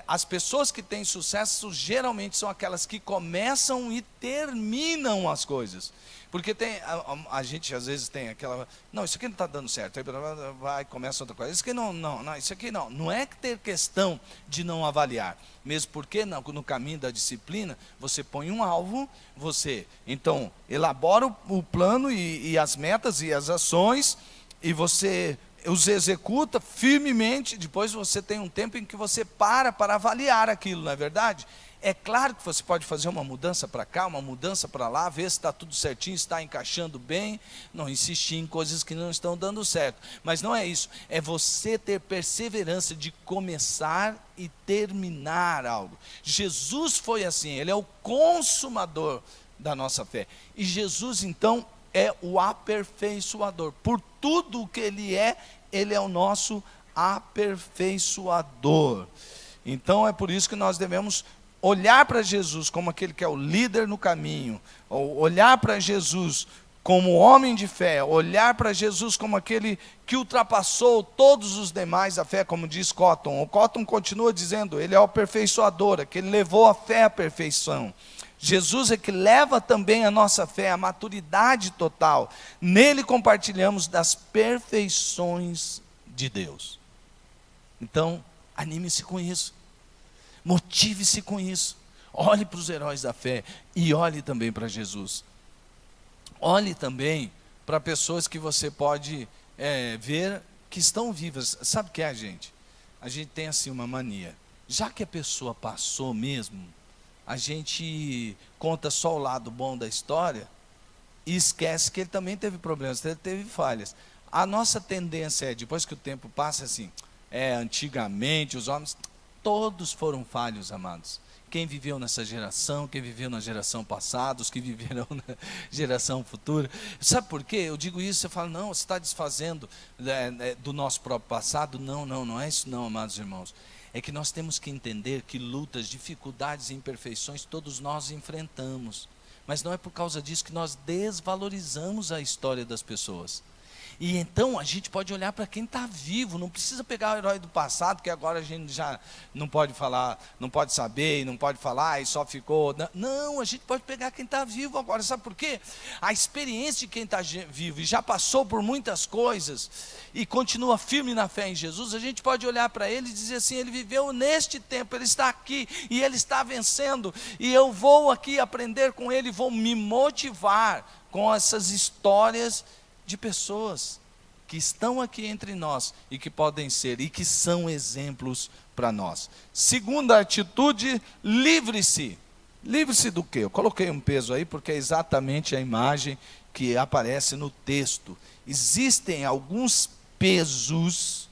as pessoas que têm sucesso geralmente são aquelas que começam e terminam as coisas. Porque a gente às vezes tem aquela, não, isso aqui não está dando certo, aí vai, começa outra coisa, isso aqui não, isso aqui não. Não é que ter questão de não avaliar, mesmo porque no caminho da disciplina, você põe um alvo, você então elabora o plano e as metas e as ações, e você os executa firmemente, depois você tem um tempo em que você para avaliar aquilo, não é verdade? É claro que você pode fazer uma mudança para cá, uma mudança para lá, ver se está tudo certinho, se está encaixando bem, não insistir em coisas que não estão dando certo. Mas não é isso, é você ter perseverança de começar e terminar algo. Jesus foi assim, ele é o consumador da nossa fé. E Jesus então é o aperfeiçoador. Por tudo o que ele é o nosso aperfeiçoador. Então é por isso que nós devemos olhar para Jesus como aquele que é o líder no caminho, ou olhar para Jesus como homem de fé, olhar para Jesus como aquele que ultrapassou todos os demais da fé, como diz Cotton. O Cotton continua dizendo, ele é o aperfeiçoador, aquele que levou a fé à perfeição. Jesus é que leva também a nossa fé à maturidade total. Nele compartilhamos das perfeições de Deus. Então, anime-se com isso. Motive-se com isso. Olhe para os heróis da fé e olhe também para Jesus. Olhe também para pessoas que você pode ver que estão vivas. Sabe o que é, gente? A gente tem assim uma mania. Já que a pessoa passou mesmo, a gente conta só o lado bom da história e esquece que ele também teve problemas, ele teve falhas. A nossa tendência é, depois que o tempo passa assim, antigamente os homens, todos foram falhos, amados. Quem viveu nessa geração, quem viveu na geração passada, os que viveram na geração futura. Sabe por quê? Eu digo isso, você fala, não, você está desfazendo do nosso próprio passado. Não é isso não, amados irmãos. É que nós temos que entender que lutas, dificuldades e imperfeições todos nós enfrentamos. Mas não é por causa disso que nós desvalorizamos a história das pessoas. E então a gente pode olhar para quem está vivo, não precisa pegar o herói do passado, que agora a gente já não pode falar, não pode saber, e não pode falar, e só ficou. Não, a gente pode pegar quem está vivo agora, sabe por quê? A experiência de quem está vivo e já passou por muitas coisas, e continua firme na fé em Jesus, a gente pode olhar para ele e dizer assim, ele viveu neste tempo, ele está aqui, e ele está vencendo, e eu vou aqui aprender com ele, vou me motivar com essas histórias de pessoas que estão aqui entre nós e que podem ser e que são exemplos para nós. Segunda atitude, livre-se. Livre-se do quê? Eu coloquei um peso aí porque é exatamente a imagem que aparece no texto. Existem alguns pesos,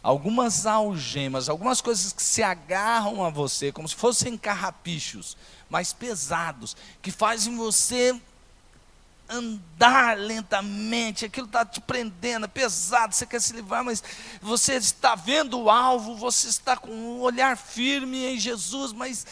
algumas algemas, algumas coisas que se agarram a você como se fossem carrapichos, mas pesados, que fazem você andar lentamente, aquilo está te prendendo, é pesado, você quer se livrar, mas você está vendo o alvo, você está com um olhar firme em Jesus, mas,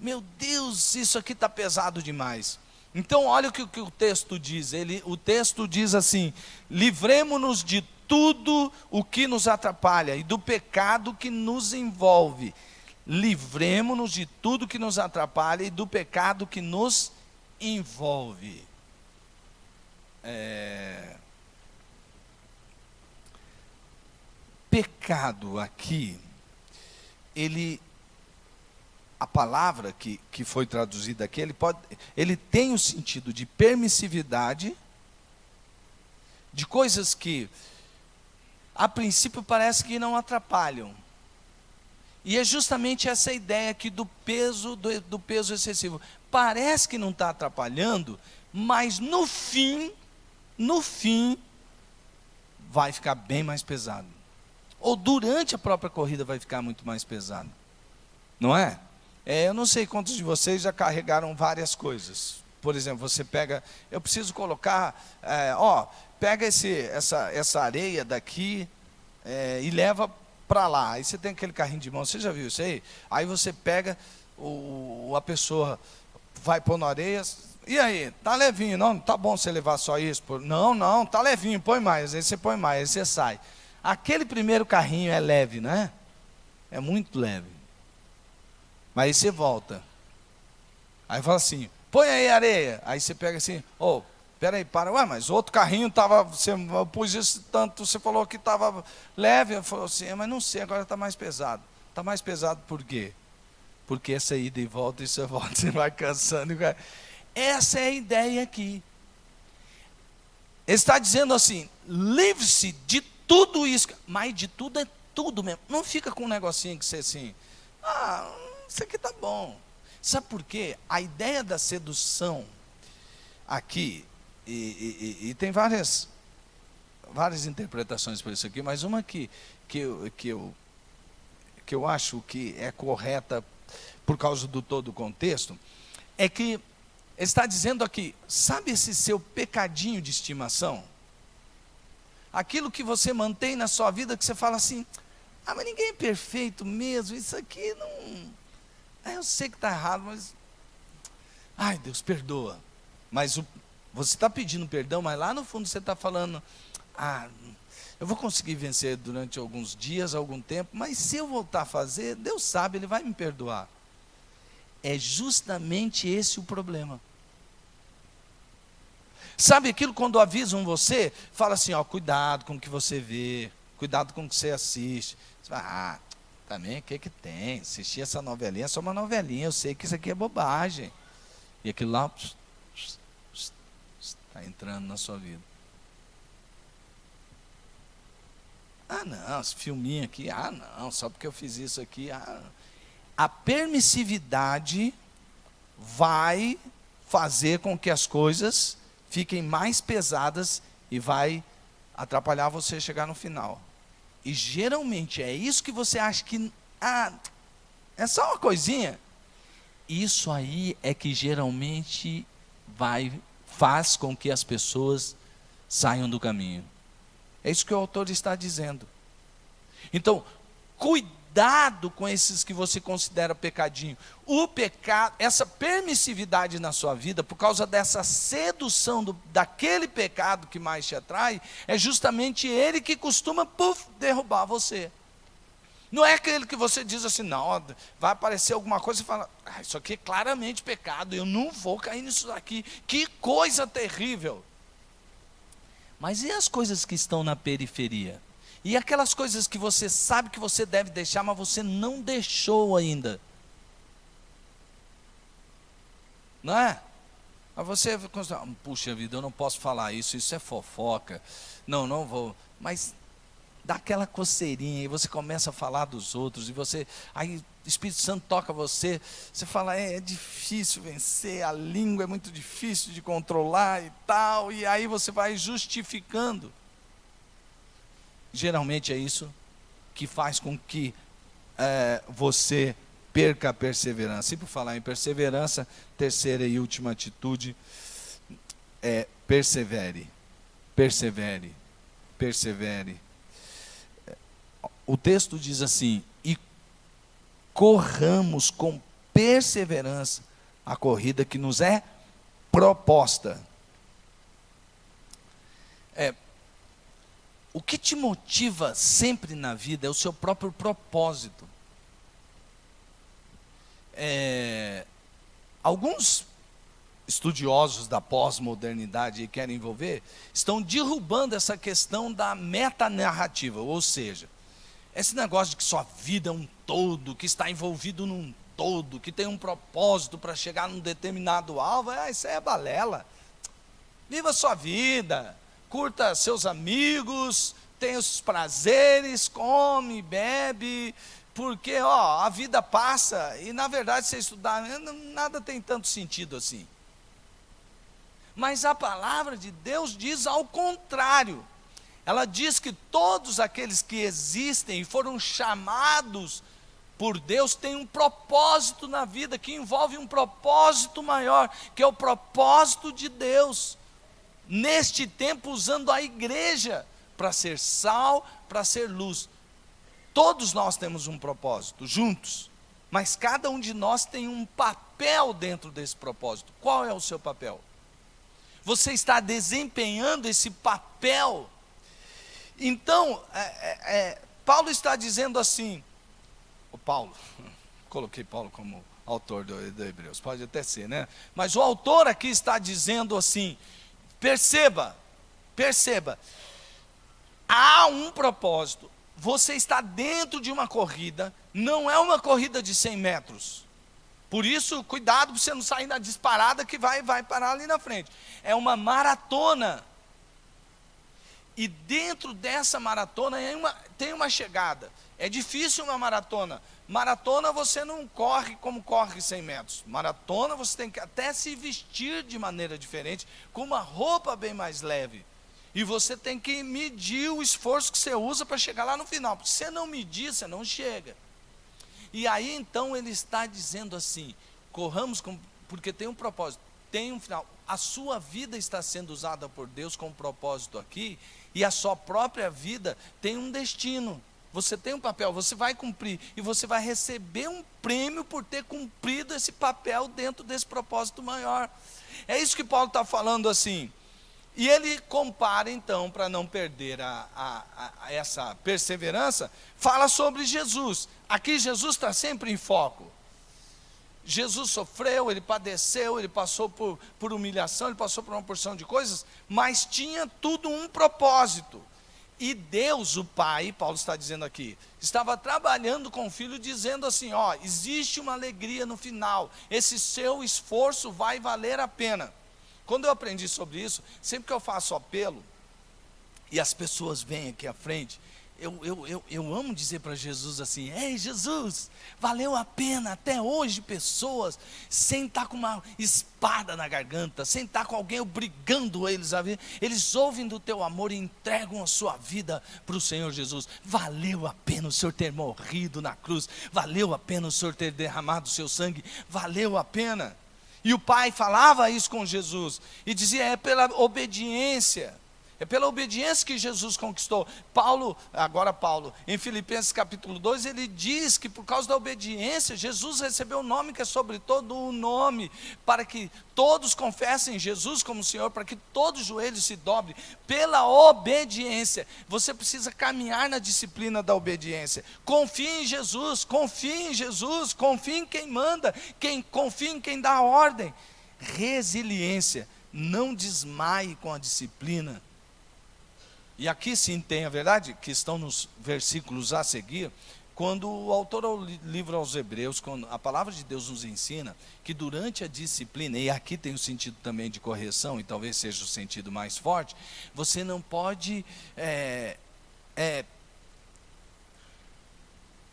meu Deus, isso aqui está pesado demais. Então, olha o que o texto diz, o texto diz assim, livremo-nos de tudo o que nos atrapalha e do pecado que nos envolve. Livremo-nos de tudo que nos atrapalha e do pecado que nos envolve. Pecado aqui, a palavra que foi traduzida aqui, ele tem o sentido de permissividade, de coisas que, a princípio, parece que não atrapalham. E é justamente essa ideia aqui do peso excessivo. Parece que não está atrapalhando, mas no fim, vai ficar bem mais pesado. Ou durante a própria corrida vai ficar muito mais pesado. Não é? Eu não sei quantos de vocês já carregaram várias coisas. Por exemplo, você pega, eu preciso colocar, pega essa areia daqui e leva para lá. Aí você tem aquele carrinho de mão, você já viu isso aí? Aí você pega, a pessoa vai pôr na areia, e aí, tá levinho, não tá bom você levar só isso? Não, tá levinho, põe mais, aí você põe mais, aí você sai. Aquele primeiro carrinho é leve, não é? É muito leve. Mas aí você volta. Aí fala assim, põe aí areia. Aí você pega assim, peraí, para. Ué, mas outro carrinho estava, eu pus isso tanto, você falou que estava leve. Eu falei assim, mas não sei, agora está mais pesado. Está mais pesado por quê? Porque essa ida e volta, você vai cansando. Essa é a ideia aqui. Ele está dizendo assim, livre-se de tudo isso. Mas de tudo é tudo mesmo. Não fica com um negocinho que você assim, isso aqui está bom. Sabe por quê? A ideia da sedução aqui, e tem várias interpretações para isso aqui, mas uma que eu acho que é correta por causa do todo o contexto, é que ele está dizendo aqui, sabe esse seu pecadinho de estimação? Aquilo que você mantém na sua vida, que você fala assim, mas ninguém é perfeito mesmo, isso aqui não... eu sei que está errado, mas... ai, Deus, perdoa. Mas você está pedindo perdão, mas lá no fundo você está falando, eu vou conseguir vencer durante alguns dias, algum tempo, mas se eu voltar a fazer, Deus sabe, Ele vai me perdoar. É justamente esse o problema. Sabe aquilo quando avisam você, fala assim, cuidado com o que você vê, cuidado com o que você assiste. Você fala, também, o que tem? Assistir essa novelinha, é só uma novelinha, eu sei que isso aqui é bobagem. E aquilo lá, está entrando na sua vida. Não, esse filminho aqui, não, só porque eu fiz isso aqui. A permissividade vai fazer com que as coisas fiquem mais pesadas e vai atrapalhar você chegar no final. E geralmente é isso que você acha que, é só uma coisinha. Isso aí é que geralmente faz com que as pessoas saiam do caminho. É isso que o autor está dizendo. Então, cuidado com esses que você considera pecadinho. O pecado, essa permissividade na sua vida, por causa dessa sedução daquele pecado que mais te atrai, é justamente ele que costuma derrubar você. Não é aquele que você diz assim, não, vai aparecer alguma coisa e fala, isso aqui é claramente pecado, eu não vou cair nisso daqui, que coisa terrível. Mas e as coisas que estão na periferia? E aquelas coisas que você sabe que você deve deixar, mas você não deixou ainda? Não é? Mas você, puxa vida, eu não posso falar isso é fofoca. Não vou. Mas dá aquela coceirinha e você começa a falar dos outros, aí o Espírito Santo toca você fala, é difícil vencer, a língua é muito difícil de controlar e tal, e aí você vai justificando. Geralmente é isso que faz com que você perca a perseverança. E por falar em perseverança, terceira e última atitude é persevere. Persevere. Persevere. O texto diz assim, e corramos com perseverança a corrida que nos é proposta. O que te motiva sempre na vida é o seu próprio propósito. Alguns estudiosos da pós-modernidade que querem envolver, estão derrubando essa questão da metanarrativa, ou seja, esse negócio de que sua vida é um todo, que está envolvido num todo, que tem um propósito para chegar num determinado alvo, isso aí é balela. Viva a sua vida, curta seus amigos, tenha os prazeres, come, bebe, porque a vida passa e na verdade se estudar, nada tem tanto sentido assim. Mas a palavra de Deus diz ao contrário. Ela diz que todos aqueles que existem e foram chamados por Deus têm um propósito na vida, que envolve um propósito maior, que é o propósito de Deus. Neste tempo, usando a igreja para ser sal, para ser luz. Todos nós temos um propósito, juntos. Mas cada um de nós tem um papel dentro desse propósito. Qual é o seu papel? Você está desempenhando esse papel. Então, Paulo está dizendo assim, coloquei Paulo como autor do Hebreus, pode até ser, né? Mas o autor aqui está dizendo assim, perceba, há um propósito, você está dentro de uma corrida, não é uma corrida de 100 metros, por isso, cuidado para você não sair na disparada que vai parar ali na frente, é uma maratona. E dentro dessa maratona tem uma chegada. É difícil uma maratona. Maratona você não corre como corre 100 metros. Maratona você tem que até se vestir de maneira diferente, com uma roupa bem mais leve. E você tem que medir o esforço que você usa para chegar lá no final. Porque se você não medir, você não chega. E aí então ele está dizendo assim, corramos porque tem um propósito, tem um final. A sua vida está sendo usada por Deus com um propósito aqui, e a sua própria vida tem um destino. Você tem um papel, você vai cumprir, e você vai receber um prêmio por ter cumprido esse papel dentro desse propósito maior. É isso que Paulo está falando assim. E ele compara então, para não perder essa perseverança, fala sobre Jesus. Aqui Jesus está sempre em foco. Jesus sofreu, ele padeceu, ele passou por humilhação, ele passou por uma porção de coisas, mas tinha tudo um propósito. E Deus, o Pai, Paulo está dizendo aqui, estava trabalhando com o Filho, dizendo assim, existe uma alegria no final, esse seu esforço vai valer a pena. Quando eu aprendi sobre isso, sempre que eu faço apelo, e as pessoas vêm aqui à frente, eu amo dizer para Jesus assim, ei Jesus, valeu a pena até hoje pessoas, sem estar com uma espada na garganta, sem estar com alguém obrigando eles a ver, eles ouvem do teu amor e entregam a sua vida para o Senhor Jesus. Valeu a pena o Senhor ter morrido na cruz, valeu a pena o Senhor ter derramado o seu sangue, valeu a pena. E o Pai falava isso com Jesus, e dizia, é pela obediência que Jesus conquistou. Paulo, em Filipenses capítulo 2, ele diz que por causa da obediência, Jesus recebeu o nome que é sobre todo o nome, para que todos confessem Jesus como Senhor, para que todo joelho se dobre, pela obediência. Você precisa caminhar na disciplina da obediência. Confie em Jesus, confie em quem manda, confie em quem dá a ordem. Resiliência, não desmaie com a disciplina. E aqui sim tem a verdade, que estão nos versículos a seguir, quando o autor do livro aos Hebreus, quando a palavra de Deus nos ensina que durante a disciplina, e aqui tem o sentido também de correção, e talvez seja o sentido mais forte, você não pode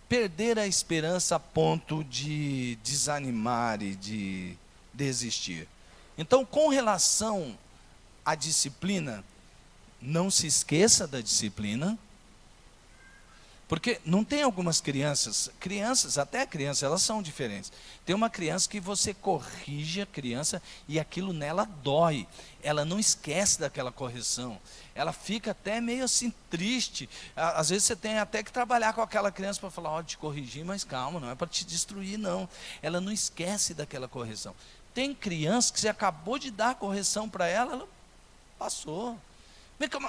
perder a esperança a ponto de desanimar e de desistir. Então, com relação à disciplina, não se esqueça da disciplina, porque não tem algumas crianças, elas são diferentes. Tem uma criança que você corrige a criança e aquilo nela dói, ela não esquece daquela correção, ela fica até meio assim triste, às vezes você tem até que trabalhar com aquela criança para falar, te corrigir, mas calma, não é para te destruir não, ela não esquece daquela correção. Tem criança que você acabou de dar a correção para ela passou.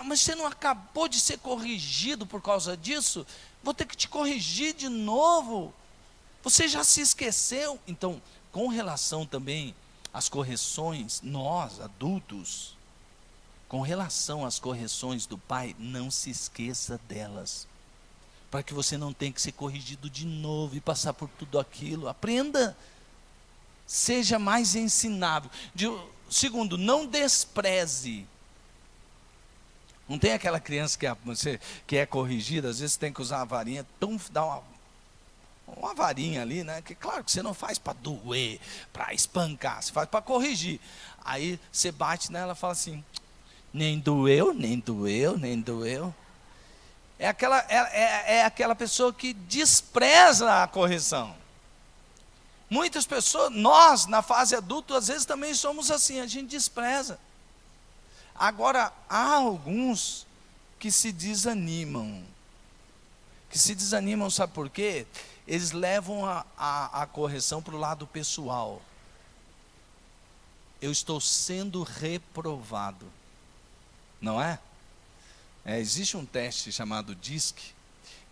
Mas você não acabou de ser corrigido por causa disso? Vou ter que te corrigir de novo. Você já se esqueceu? Então, com relação também às correções, nós, adultos, com relação às correções do Pai, não se esqueça delas. Para que você não tenha que ser corrigido de novo e passar por tudo aquilo. Aprenda. Seja mais ensinável. Segundo, não despreze Não tem aquela criança que é corrigida, às vezes tem que usar a varinha, então dá uma varinha ali, né? Que claro que você não faz para doer, para espancar, você faz para corrigir. Aí você bate nela e fala assim, nem doeu, nem doeu, nem doeu. É aquela pessoa que despreza a correção. Muitas pessoas, nós na fase adulta, às vezes também somos assim, a gente despreza. Agora, há alguns que se desanimam. Sabe por quê? Eles levam a correção para o lado pessoal. Eu estou sendo reprovado. Não é? Existe um teste chamado DISC,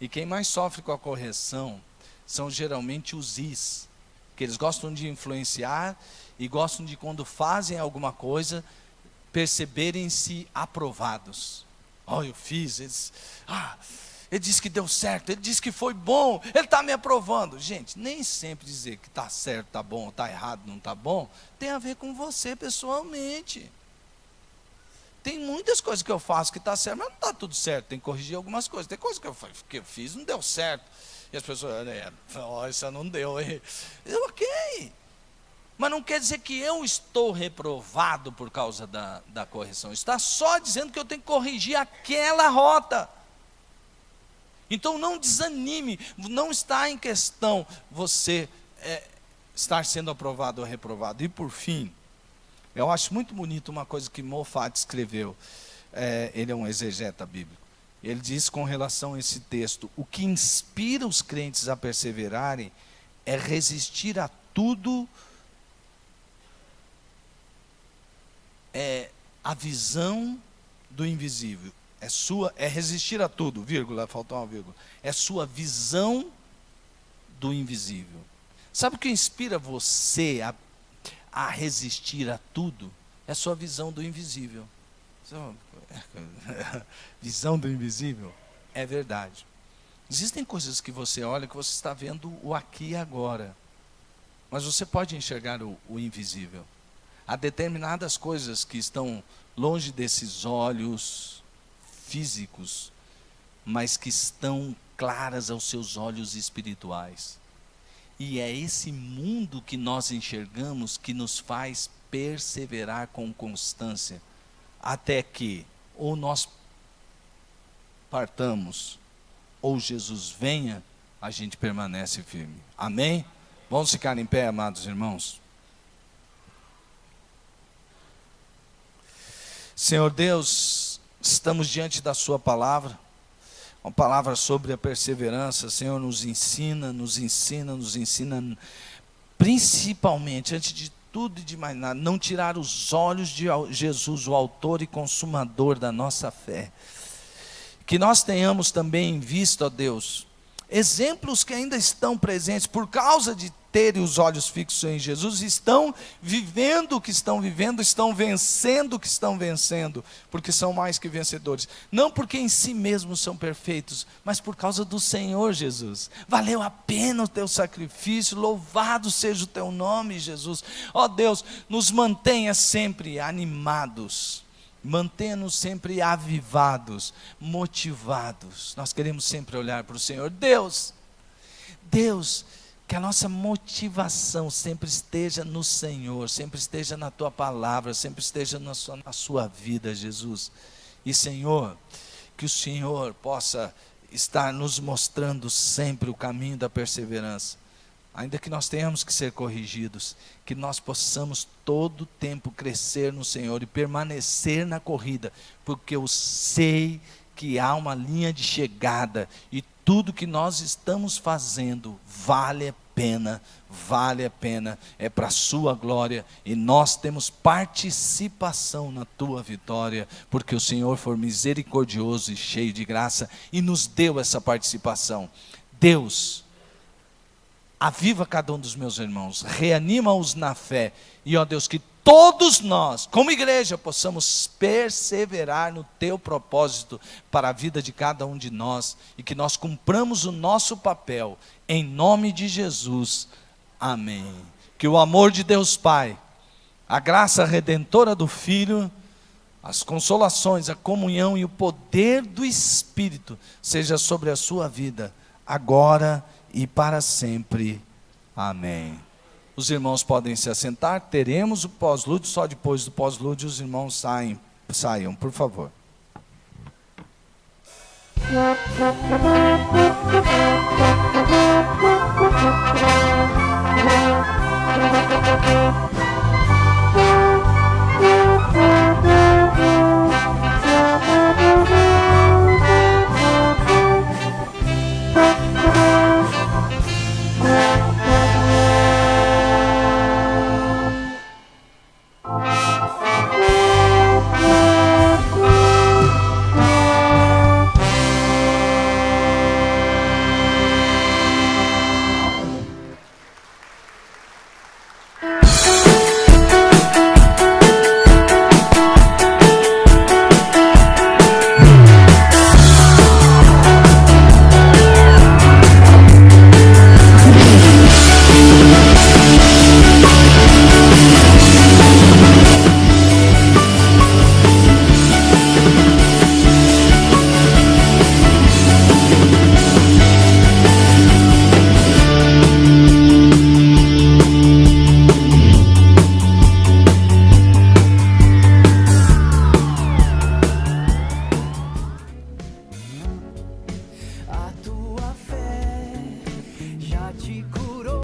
e quem mais sofre com a correção são geralmente os Is, que eles gostam de influenciar e gostam de, quando fazem alguma coisa, perceberem-se aprovados. Eu fiz, ele disse que deu certo, ele disse que foi bom, ele está me aprovando. Gente, nem sempre dizer que está certo, está bom, está errado, não está bom, tem a ver com você pessoalmente. Tem muitas coisas que eu faço que está certo, mas não está tudo certo, tem que corrigir algumas coisas. Tem coisas que eu fiz, não deu certo. E as pessoas, isso não deu. Ok. Mas não quer dizer que eu estou reprovado por causa da correção. Está só dizendo que eu tenho que corrigir aquela rota. Então não desanime, não está em questão você estar sendo aprovado ou reprovado. E por fim, eu acho muito bonito uma coisa que Moffat escreveu. Ele é um exegeta bíblico. Ele diz com relação a esse texto: o que inspira os crentes a perseverarem é resistir a tudo, a visão do invisível. É resistir a tudo, vírgula, faltou uma vírgula. É sua visão do invisível. Sabe o que inspira você a resistir a tudo? É sua visão do invisível. Visão do invisível? É verdade. Existem coisas que você olha que você está vendo o aqui e agora, mas você pode enxergar o invisível. Há determinadas coisas que estão longe desses olhos físicos, mas que estão claras aos seus olhos espirituais. E é esse mundo que nós enxergamos que nos faz perseverar com constância, até que ou nós partamos, ou Jesus venha, a gente permanece firme. Amém? Vamos ficar em pé, amados irmãos. Senhor Deus, estamos diante da sua palavra, uma palavra sobre a perseverança. Senhor, nos ensina, principalmente, antes de tudo e de mais nada, não tirar os olhos de Jesus, o autor e consumador da nossa fé. Que nós tenhamos também em vista, ó Deus, exemplos que ainda estão presentes por causa de terem os olhos fixos em Jesus, estão vivendo o que estão vivendo, estão vencendo o que estão vencendo, porque são mais que vencedores. Não porque em si mesmos são perfeitos, mas por causa do Senhor Jesus. Valeu a pena o teu sacrifício, louvado seja o teu nome, Jesus. Ó Deus, nos mantenha sempre animados, mantenha-nos sempre avivados, motivados. Nós queremos sempre olhar para o Senhor. Deus, que a nossa motivação sempre esteja no Senhor, sempre esteja na Tua palavra, sempre esteja na sua vida, Jesus. E Senhor, que o Senhor possa estar nos mostrando sempre o caminho da perseverança. Ainda que nós tenhamos que ser corrigidos, que nós possamos todo o tempo crescer no Senhor e permanecer na corrida, porque eu sei que há uma linha de chegada e tudo que nós estamos fazendo vale a pena, é para a sua glória, e nós temos participação na tua vitória, porque o Senhor foi misericordioso e cheio de graça, e nos deu essa participação. Deus, aviva cada um dos meus irmãos, reanima-os na fé, e ó Deus, que todos nós, como igreja, possamos perseverar no teu propósito para a vida de cada um de nós, e que nós cumpramos o nosso papel, em nome de Jesus, amém. Que o amor de Deus Pai, a graça redentora do Filho, as consolações, a comunhão e o poder do Espírito seja sobre a sua vida, agora e para sempre. Amém. Os irmãos podem se assentar, teremos o pós-lúdio, só depois do pós-lúdio os irmãos saiam, por favor.